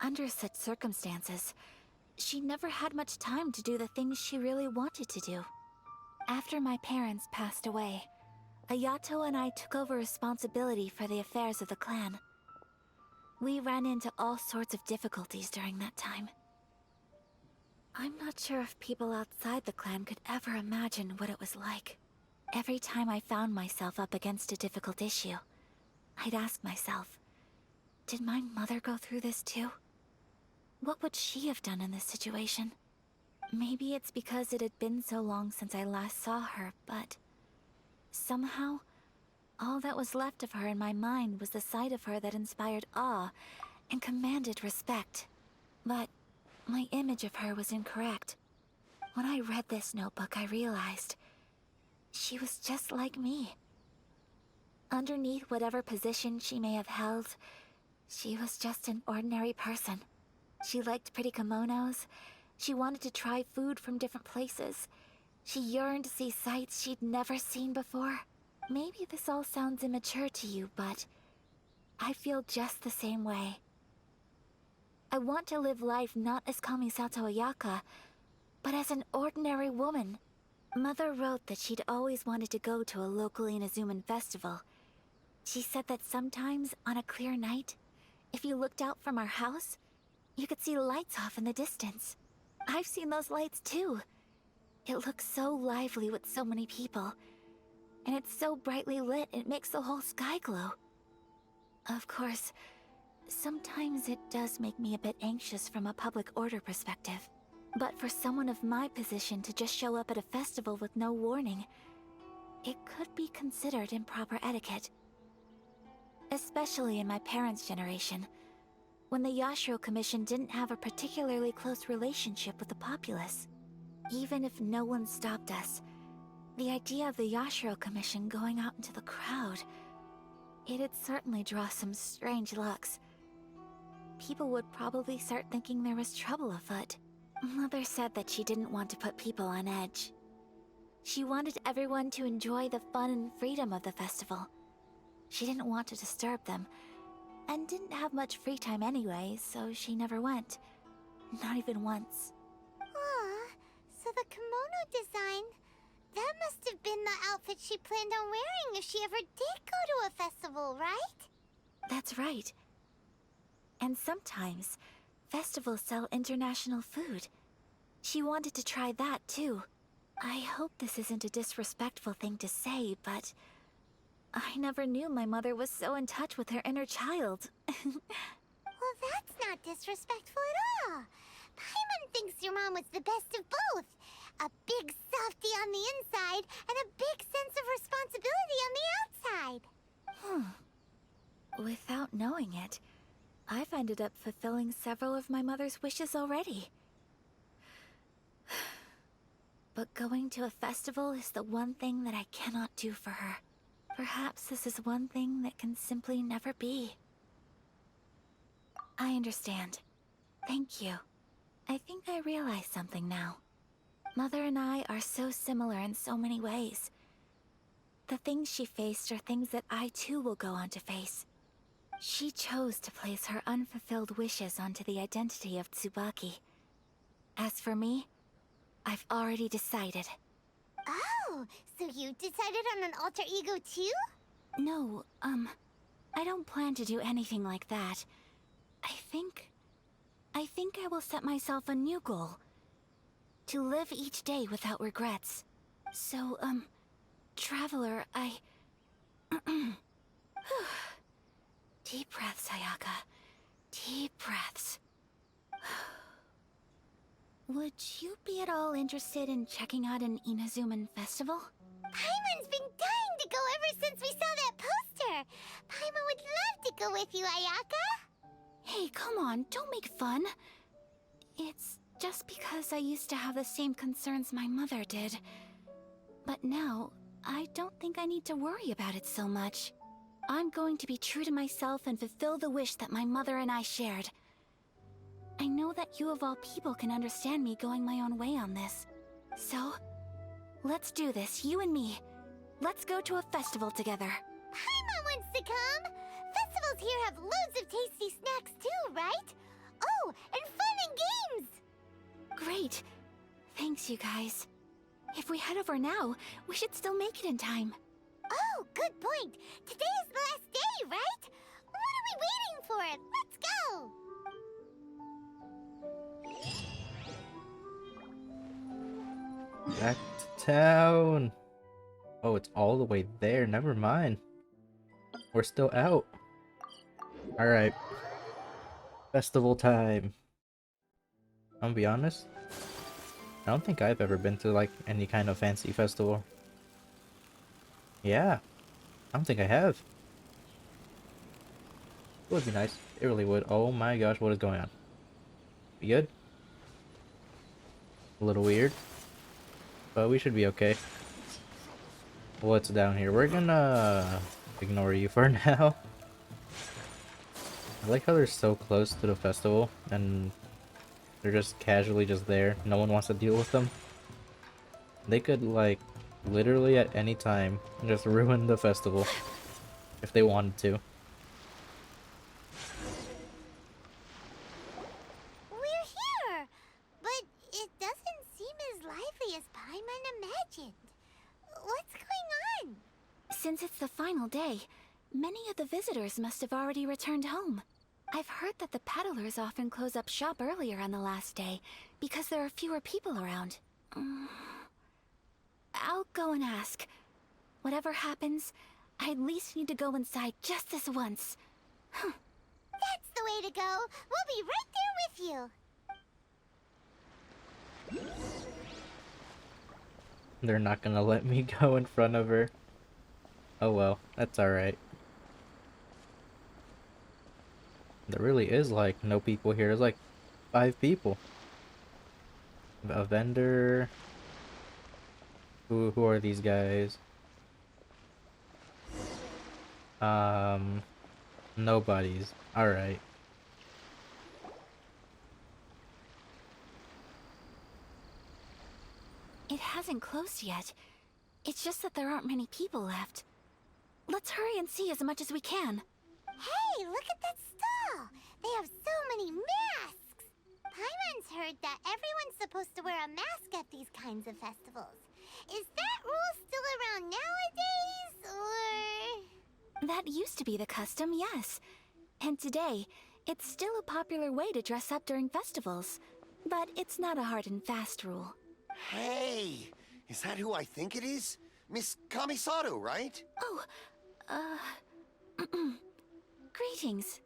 Under such circumstances, she never had much time to do the things she really wanted to do. After my parents passed away, Ayato and I took over responsibility for the affairs of the clan. We ran into all sorts of difficulties during that time. I'm not sure if people outside the clan could ever imagine what it was like. Every time I found myself up against a difficult issue, I'd ask myself, did my mother go through this too? What would she have done in this situation? Maybe it's because it had been so long since I last saw her, but somehow, all that was left of her in my mind was the side of her that inspired awe and commanded respect. But my image of her was incorrect. When I read this notebook, I realized she was just like me. Underneath whatever position she may have held, she was just an ordinary person. She liked pretty kimonos. She wanted to try food from different places. She yearned to see sights she'd never seen before. Maybe this all sounds immature to you, but I feel just the same way. I want to live life not as Kamisato Ayaka, but as an ordinary woman. Mother wrote that she'd always wanted to go to a local Inazuman festival. She said that sometimes, on a clear night, if you looked out from our house, you could see lights off in the distance. I've seen those lights too. It looks so lively with so many people. And it's so brightly lit, it makes the whole sky glow. Of course, sometimes it does make me a bit anxious from a public order perspective. But for someone of my position to just show up at a festival with no warning, it could be considered improper etiquette. Especially in my parents' generation, when the Yashiro Commission didn't have a particularly close relationship with the populace. Even if no one stopped us, the idea of the Yashiro Commission going out into the crowd, it'd certainly draw some strange looks. People would probably start thinking there was trouble afoot. Mother said that she didn't want to put people on edge. She wanted everyone to enjoy the fun and freedom of the festival. She didn't want to disturb them, and didn't have much free time anyway, so she never went. Not even once. Aw, so the kimono design, that must have been the outfit she planned on wearing if she ever did go to a festival, right? That's right. And sometimes, festivals sell international food. She wanted to try that too. I hope this isn't a disrespectful thing to say, but I never knew my mother was so in touch with her inner child. Well, that's not disrespectful at all. Paimon thinks your mom was the best of both. A big softie on the inside and a big sense of responsibility on the outside. Without knowing it, I've ended up fulfilling several of my mother's wishes already. But going to a festival is the one thing that I cannot do for her. Perhaps this is one thing that can simply never be. I understand. Thank you. I think I realize something now. Mother and I are so similar in so many ways. The things she faced are things that I too will go on to face. She chose to place her unfulfilled wishes onto the identity of Tsubaki. As for me, I've already decided. Oh, so you decided on an alter ego too? No, I don't plan to do anything like that. I think I will set myself a new goal. To live each day without regrets. So, Traveler, Deep breaths, Ayaka. Deep breaths. Would you be at all interested in checking out an Inazuman festival? Paimon's been dying to go ever since we saw that poster. Paimon would love to go with you, Ayaka. Hey, come on, don't make fun. It's just because I used to have the same concerns my mother did. But now, I don't think I need to worry about it so much. I'm going to be true to myself and fulfill the wish that my mother and I shared. I know that you of all people can understand me going my own way on this. So, let's do this, you and me. Let's go to a festival together. Paimon wants to come. Festivals here have loads of tasty snacks too, right? Oh, and fun and games. Great. Thanks, you guys. If we head over now, we should still make it in time. Oh, good point. Today is the last day, right? What are we waiting for? Let's go. Back to town. Oh, it's all the way there. Never mind. We're still out. Alright. Festival time. I'll be honest. I don't think I've ever been to like any kind of fancy festival. Yeah. I don't think I have. It would be nice. It really would. Oh my gosh, what is going on? We good? A little weird. But we should be okay. What's down here? We're gonna ignore you for now. I like how they're so close to the festival and they're just casually just there. No one wants to deal with them. They could like literally at any time just ruin the festival if they wanted to. We're here, but it doesn't seem as lively as Paimon imagined. What's going on? Since it's the final day, many of the visitors must have already returned home. I've heard that the peddlers often close up shop earlier on the last day because there are fewer people around. I'll go and ask. Whatever happens, I at least need to go inside just this once. That's the way to go. We'll be right there with you. They're not gonna let me go in front of her. Oh well, that's alright. There really is like no people here. There's like 5 people. A vendor. Who are these guys? Nobody's. Alright. It hasn't closed yet. It's just that there aren't many people left. Let's hurry and see as much as we can. Hey, look at that stall. They have so many masks. Paimon's heard that everyone's supposed to wear a mask at these kinds of festivals. Is that rule still around nowadays, or...? That used to be the custom, yes. And today, it's still a popular way to dress up during festivals. But it's not a hard and fast rule. Hey! Is that who I think it is? Miss Kamisato, right? Oh, greetings.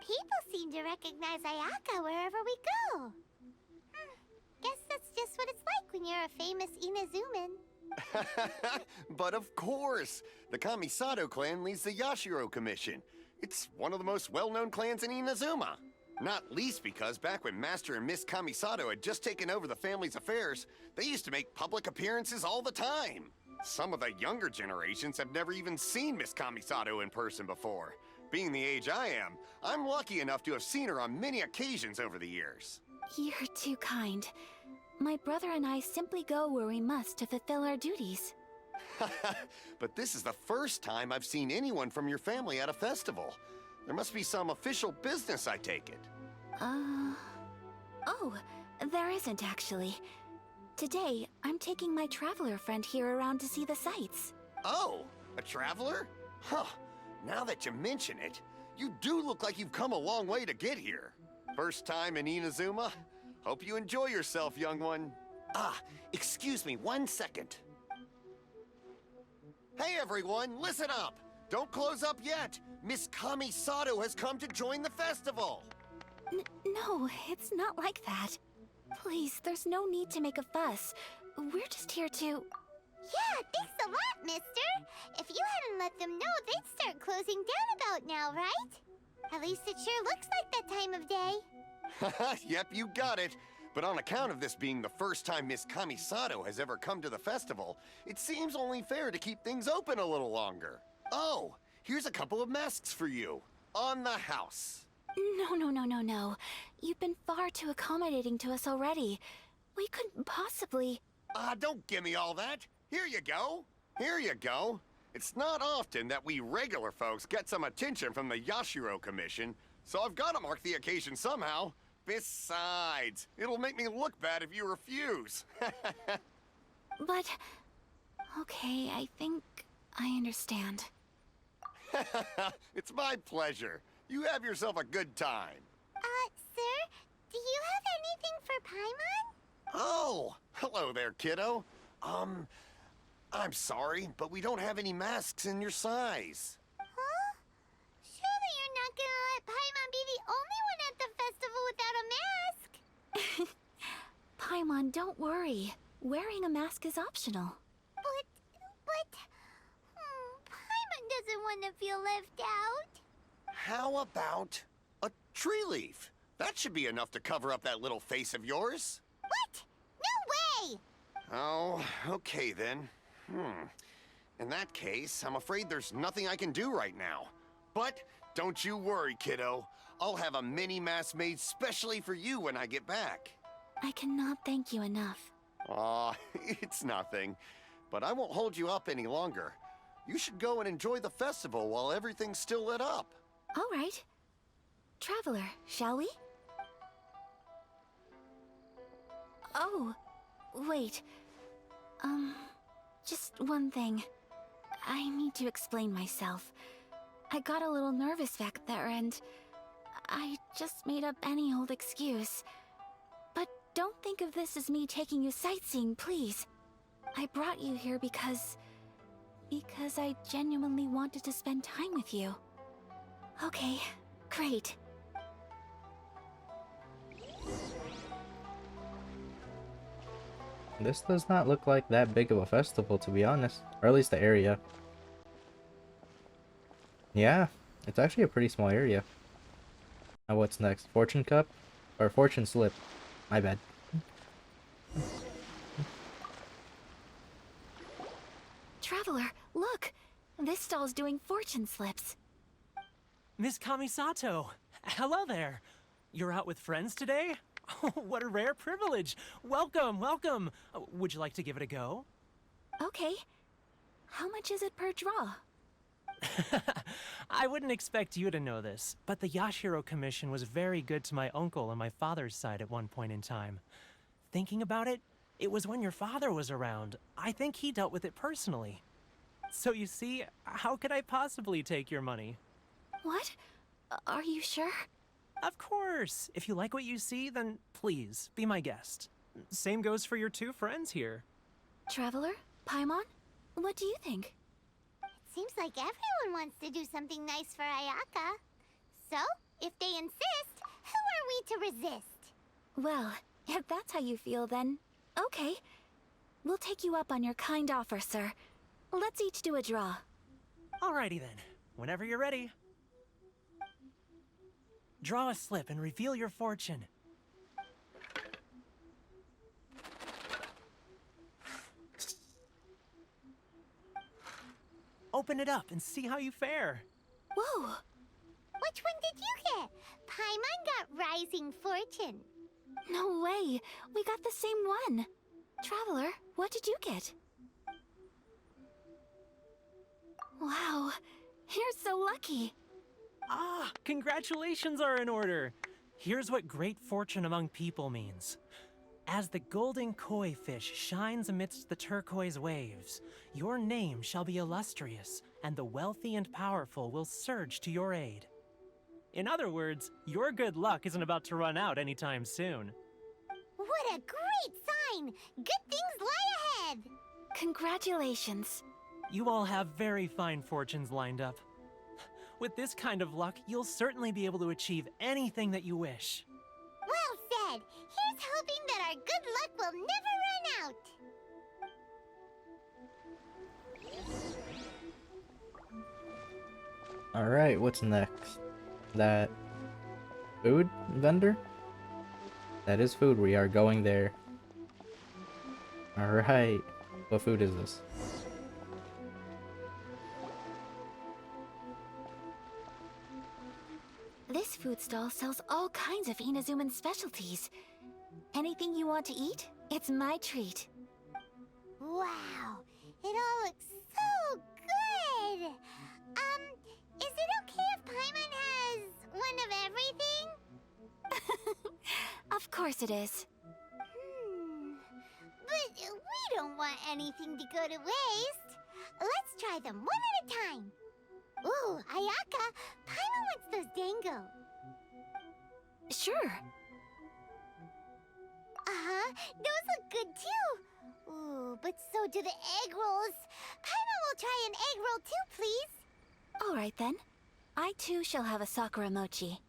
People seem to recognize Ayaka wherever we go. Guess that's just what it's like when you're a famous Inazuman. But of course! The Kamisato clan leads the Yashiro Commission. It's one of the most well-known clans in Inazuma. Not least because back when Master and Miss Kamisato had just taken over the family's affairs, they used to make public appearances all the time. Some of the younger generations have never even seen Miss Kamisato in person before. Being the age I am, I'm lucky enough to have seen her on many occasions over the years. You're too kind. My brother and I simply go where we must to fulfill our duties. But this is the first time I've seen anyone from your family at a festival. There must be some official business, I take it. Oh, there isn't actually. Today, I'm taking my traveler friend here around to see the sights. Oh, a traveler? Huh. Now that you mention it, you do look like you've come a long way to get here. First time in Inazuma? Hope you enjoy yourself, young one. Ah, excuse me 1 second. Hey everyone, listen up! Don't close up yet! Miss Kamisato has come to join the festival! No, it's not like that. Please, there's no need to make a fuss. We're just here to... Yeah, thanks a lot, mister. If you hadn't let them know, they'd start closing down about now, right? At least it sure looks like that time of day. Yep, you got it. But on account of this being the first time Miss Kamisato has ever come to the festival, it seems only fair to keep things open a little longer. Oh, here's a couple of masks for you. On the house. No. You've been far too accommodating to us already. We couldn't possibly... Don't give me all that. Here you go. Here you go. It's not often that we regular folks get some attention from the Yashiro Commission, so I've got to mark the occasion somehow. Besides, it'll make me look bad if you refuse. But... Okay, I think I understand. It's my pleasure. You have yourself a good time. Sir, do you have anything for Paimon? Oh, hello there, kiddo. I'm sorry, but we don't have any masks in your size. Huh? Surely you're not gonna let Paimon be the only one at the festival without a mask? Paimon, don't worry. Wearing a mask is optional. But... Paimon doesn't want to feel left out. How about a tree leaf? That should be enough to cover up that little face of yours. What? No way! Oh, okay then. In that case, I'm afraid there's nothing I can do right now. But don't you worry, kiddo. I'll have a mini mask made specially for you when I get back. I cannot thank you enough. Aw, it's nothing. But I won't hold you up any longer. You should go and enjoy the festival while everything's still lit up. All right. Traveler, shall we? Oh, wait. Just one thing. I need to explain myself. I got a little nervous back there and I just made up any old excuse. But don't think of this as me taking you sightseeing, please. I brought you here because I genuinely wanted to spend time with you. Okay, great. This does not look like that big of a festival, to be honest. Or at least the area. Yeah, it's actually a pretty small area. Now what's next? Fortune Cup? Or Fortune Slip? My bad. Traveler, look! This stall's doing fortune slips. Miss Kamisato! Hello there! You're out with friends today? Oh, what a rare privilege! Welcome, welcome! Would you like to give it a go? Okay. How much is it per draw? I wouldn't expect you to know this, but the Yashiro Commission was very good to my uncle on my father's side at one point in time. Thinking about it, it was when your father was around. I think he dealt with it personally. So you see, how could I possibly take your money? What? Are you sure? Of course! If you like what you see, then please, be my guest. Same goes for your two friends here. Traveler? Paimon? What do you think? It seems like everyone wants to do something nice for Ayaka. So, if they insist, who are we to resist? Well, if that's how you feel, then okay. We'll take you up on your kind offer, sir. Let's each do a draw. Alrighty then. Whenever you're ready. Draw a slip and reveal your fortune. Open it up and see how you fare. Whoa! Which one did you get? Paimon got Rising Fortune. No way! We got the same one! Traveler, what did you get? Wow, you're so lucky! Ah, congratulations are in order. Here's what great fortune among people means. As the golden koi fish shines amidst the turquoise waves, your name shall be illustrious, and the wealthy and powerful will surge to your aid. In other words, your good luck isn't about to run out anytime soon. What a great sign! Good things lie ahead! Congratulations. You all have very fine fortunes lined up. With this kind of luck, you'll certainly be able to achieve anything that you wish. Well said. Here's hoping that our good luck will never run out. Alright, what's next? That food vendor? That is food. We are going there. Alright. What food is this? This food stall sells all kinds of Inazuman specialties. Anything you want to eat, it's my treat. Wow, it all looks so good. Is it okay if Paimon has one of everything? Of course it is. But we don't want anything to go to waste. Let's try them one at a time. Ooh, Ayaka, Paimon wants those dango. Sure. Uh-huh, those look good too. Ooh, but so do the egg rolls. Paimon will try an egg roll too, please. All right then. I too shall have a Sakura mochi.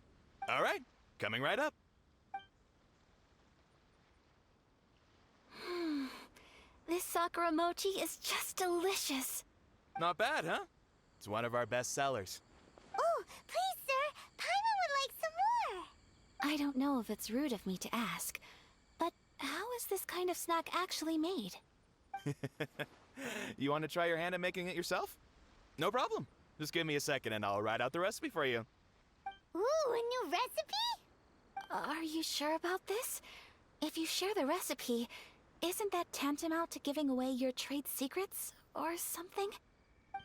All right, coming right up. This Sakura mochi is just delicious. Not bad, huh? It's one of our best sellers. Oh, please, sir. Paimon would like some more. I don't know if it's rude of me to ask, but how is this kind of snack actually made? You want to try your hand at making it yourself? No problem. Just give me a second and I'll write out the recipe for you. Ooh, a new recipe? Are you sure about this? If you share the recipe, isn't that tantamount to giving away your trade secrets or something?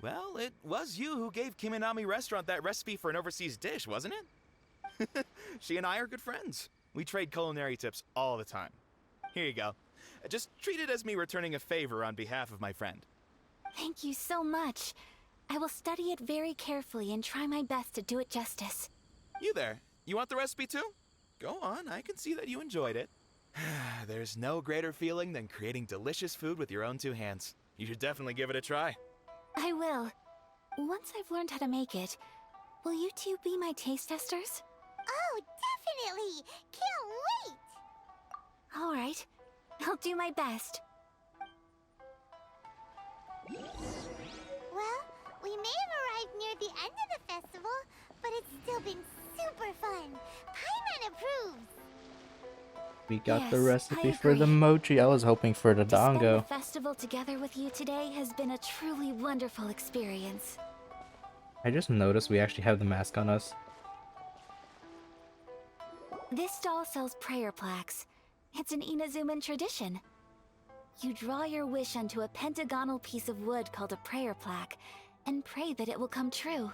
Well, it was you who gave Kiminami Restaurant that recipe for an overseas dish, wasn't it? She and I are good friends. We trade culinary tips all the time. Here you go. Just treat it as me returning a favor on behalf of my friend. Thank you so much. I will study it very carefully and try my best to do it justice. You there, you want the recipe too? Go on, I can see that you enjoyed it. There's no greater feeling than creating delicious food with your own two hands. You should definitely give it a try. I will. Once I've learned how to make it, will you two be my taste testers? Oh, definitely. Can't wait. All right. I'll do my best. Well, we may have arrived near the end of the festival, but it's still been super fun. Paimon approves. We got the Yes, recipe I for the agree. mochi. I was hoping for the To spend the dango. festival together with you today has been a truly wonderful experience. I just noticed we actually have the mask on us. This stall sells prayer plaques. It's an Inazuman tradition. You draw your wish onto a pentagonal piece of wood called a prayer plaque, and pray that it will come true.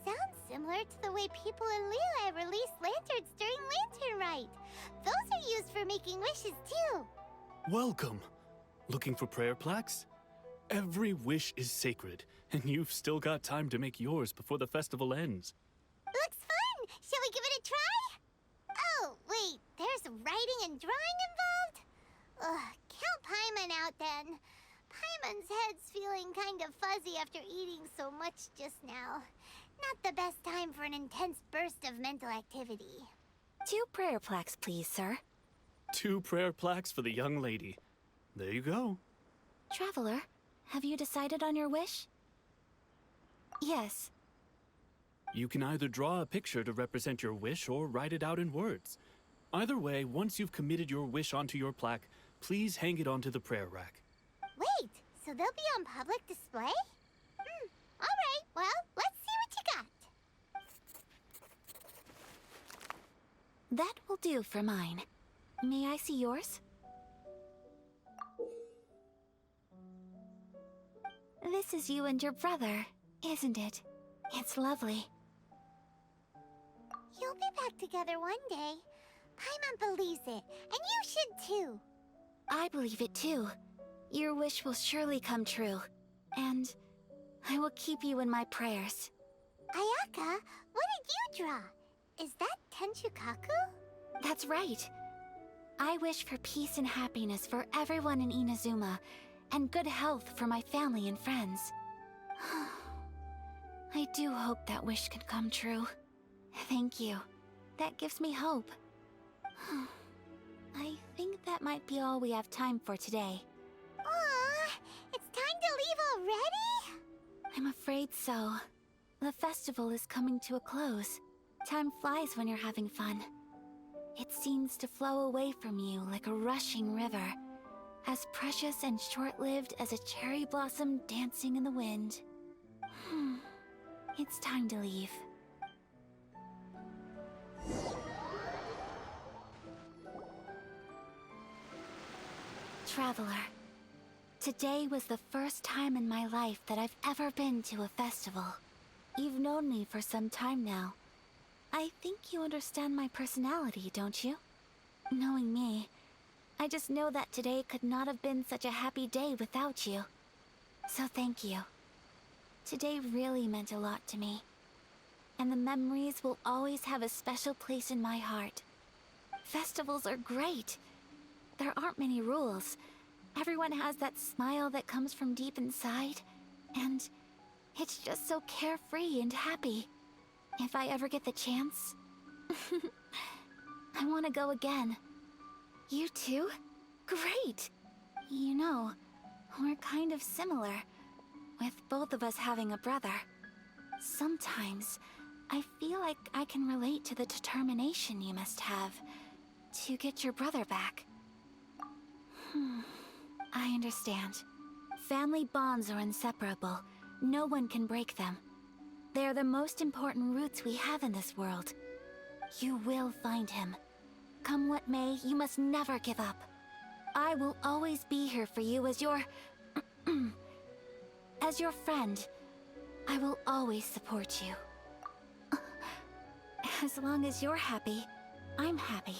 Sounds similar to the way people in Liyue release lanterns during Lantern Rite. Those are used for making wishes too. Welcome. Looking for prayer plaques? Every wish is sacred, and you've still got time to make yours before the festival ends. Looks fun! Shall we give it a try? Oh, wait, there's writing and drawing involved? Ugh, count Paimon out then. Paimon's head's feeling kind of fuzzy after eating so much just now. Not the best time for an intense burst of mental activity. 2 prayer plaques, please, sir. 2 prayer plaques for the young lady. There you go. Traveler, have you decided on your wish? Yes. You can either draw a picture to represent your wish or write it out in words. Either way, once you've committed your wish onto your plaque, please hang it onto the prayer rack. Wait, so they'll be on public display? Alright, well, let's see what you got. That will do for mine. May I see yours? This is you and your brother, isn't it? It's lovely. You'll be back together one day. Paimon believes it, and you should too. I believe it too. Your wish will surely come true. And I will keep you in my prayers. Ayaka, what did you draw? Is that Tenchukaku? That's right. I wish for peace and happiness for everyone in Inazuma, and good health for my family and friends. I do hope that wish can come true. Thank you. That gives me hope. I think that might be all we have time for today. Aw, it's time to leave already? I'm afraid so. The festival is coming to a close. Time flies when you're having fun. It seems to flow away from you like a rushing river, as precious and short-lived as a cherry blossom dancing in the wind. It's time to leave. Traveler, today was the first time in my life that I've ever been to a festival. You've known me for some time now. I think you understand my personality, don't you? Knowing me, I just know that today could not have been such a happy day without you. So thank you. Today really meant a lot to me. And the memories will always have a special place in my heart. Festivals are great. There aren't many rules. Everyone has that smile that comes from deep inside. And it's just so carefree and happy. If I ever get the chance, I want to go again. You too? Great! You know, we're kind of similar, with both of us having a brother. Sometimes, I feel like I can relate to the determination you must have to get your brother back. I understand. Family bonds are inseparable. No one can break them. They are the most important roots we have in this world. You will find him. Come what may, you must never give up. I will always be here for you as your... as your friend. I will always support you. As long as you're happy, I'm happy.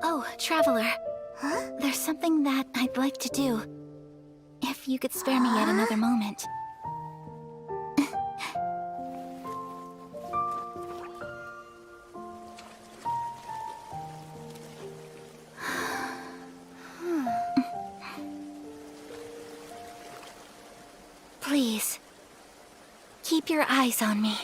Oh, Traveler. Huh? There's something that I'd like to do. If you could spare me yet another moment. Please, keep your eyes on me.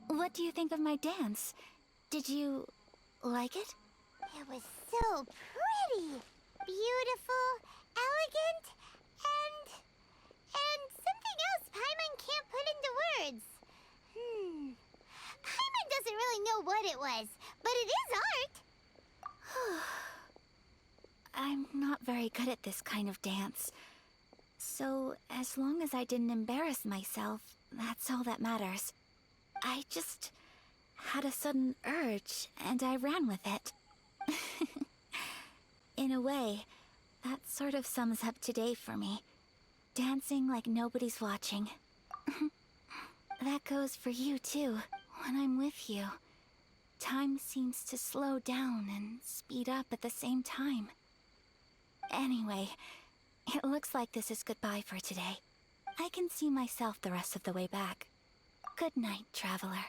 What do you think of my dance? Did you like it? It was so pretty, beautiful, elegant, and something else Paimon can't put into words. Paimon doesn't really know what it was, but it is art. I'm not very good at this kind of dance. So, as long as I didn't embarrass myself, that's all that matters. I just had a sudden urge, and I ran with it. In a way, that sort of sums up today for me. dancing like nobody's watching. That goes for you too. When I'm with you, time seems to slow down and speed up at the same time. Anyway, it looks like this is goodbye for today. I can see myself the rest of the way back. Good night, traveler.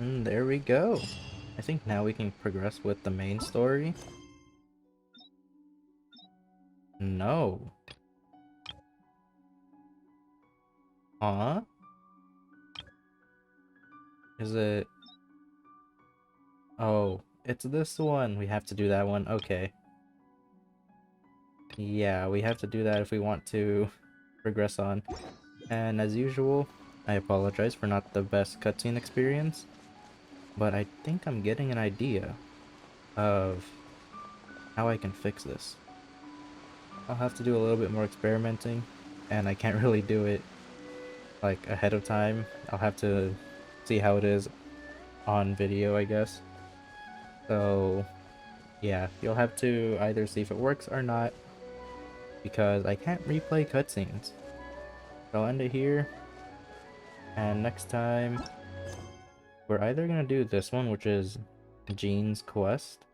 And there we go. I think now we can progress with the main story. No. Huh? Is it... Oh, it's this one. We have to do that one. Okay. Yeah, we have to do that if we want to progress on. And as usual, I apologize for not the best cutscene experience, but I think I'm getting an idea of how I can fix this. I'll have to do a little bit more experimenting, and I can't really do it like ahead of time. I'll have to see how it is on video, I guess. So yeah, you'll have to either see if it works or not, because I can't replay cutscenes. So I'll end it here, and next time we're either gonna do this one, which is Jean's quest,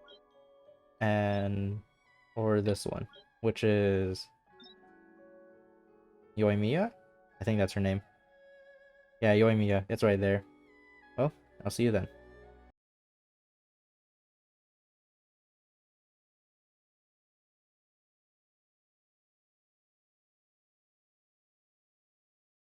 or this one, which is Yoimiya? I think that's her name. Yeah, Yoimiya. It's right there. Well, I'll see you then.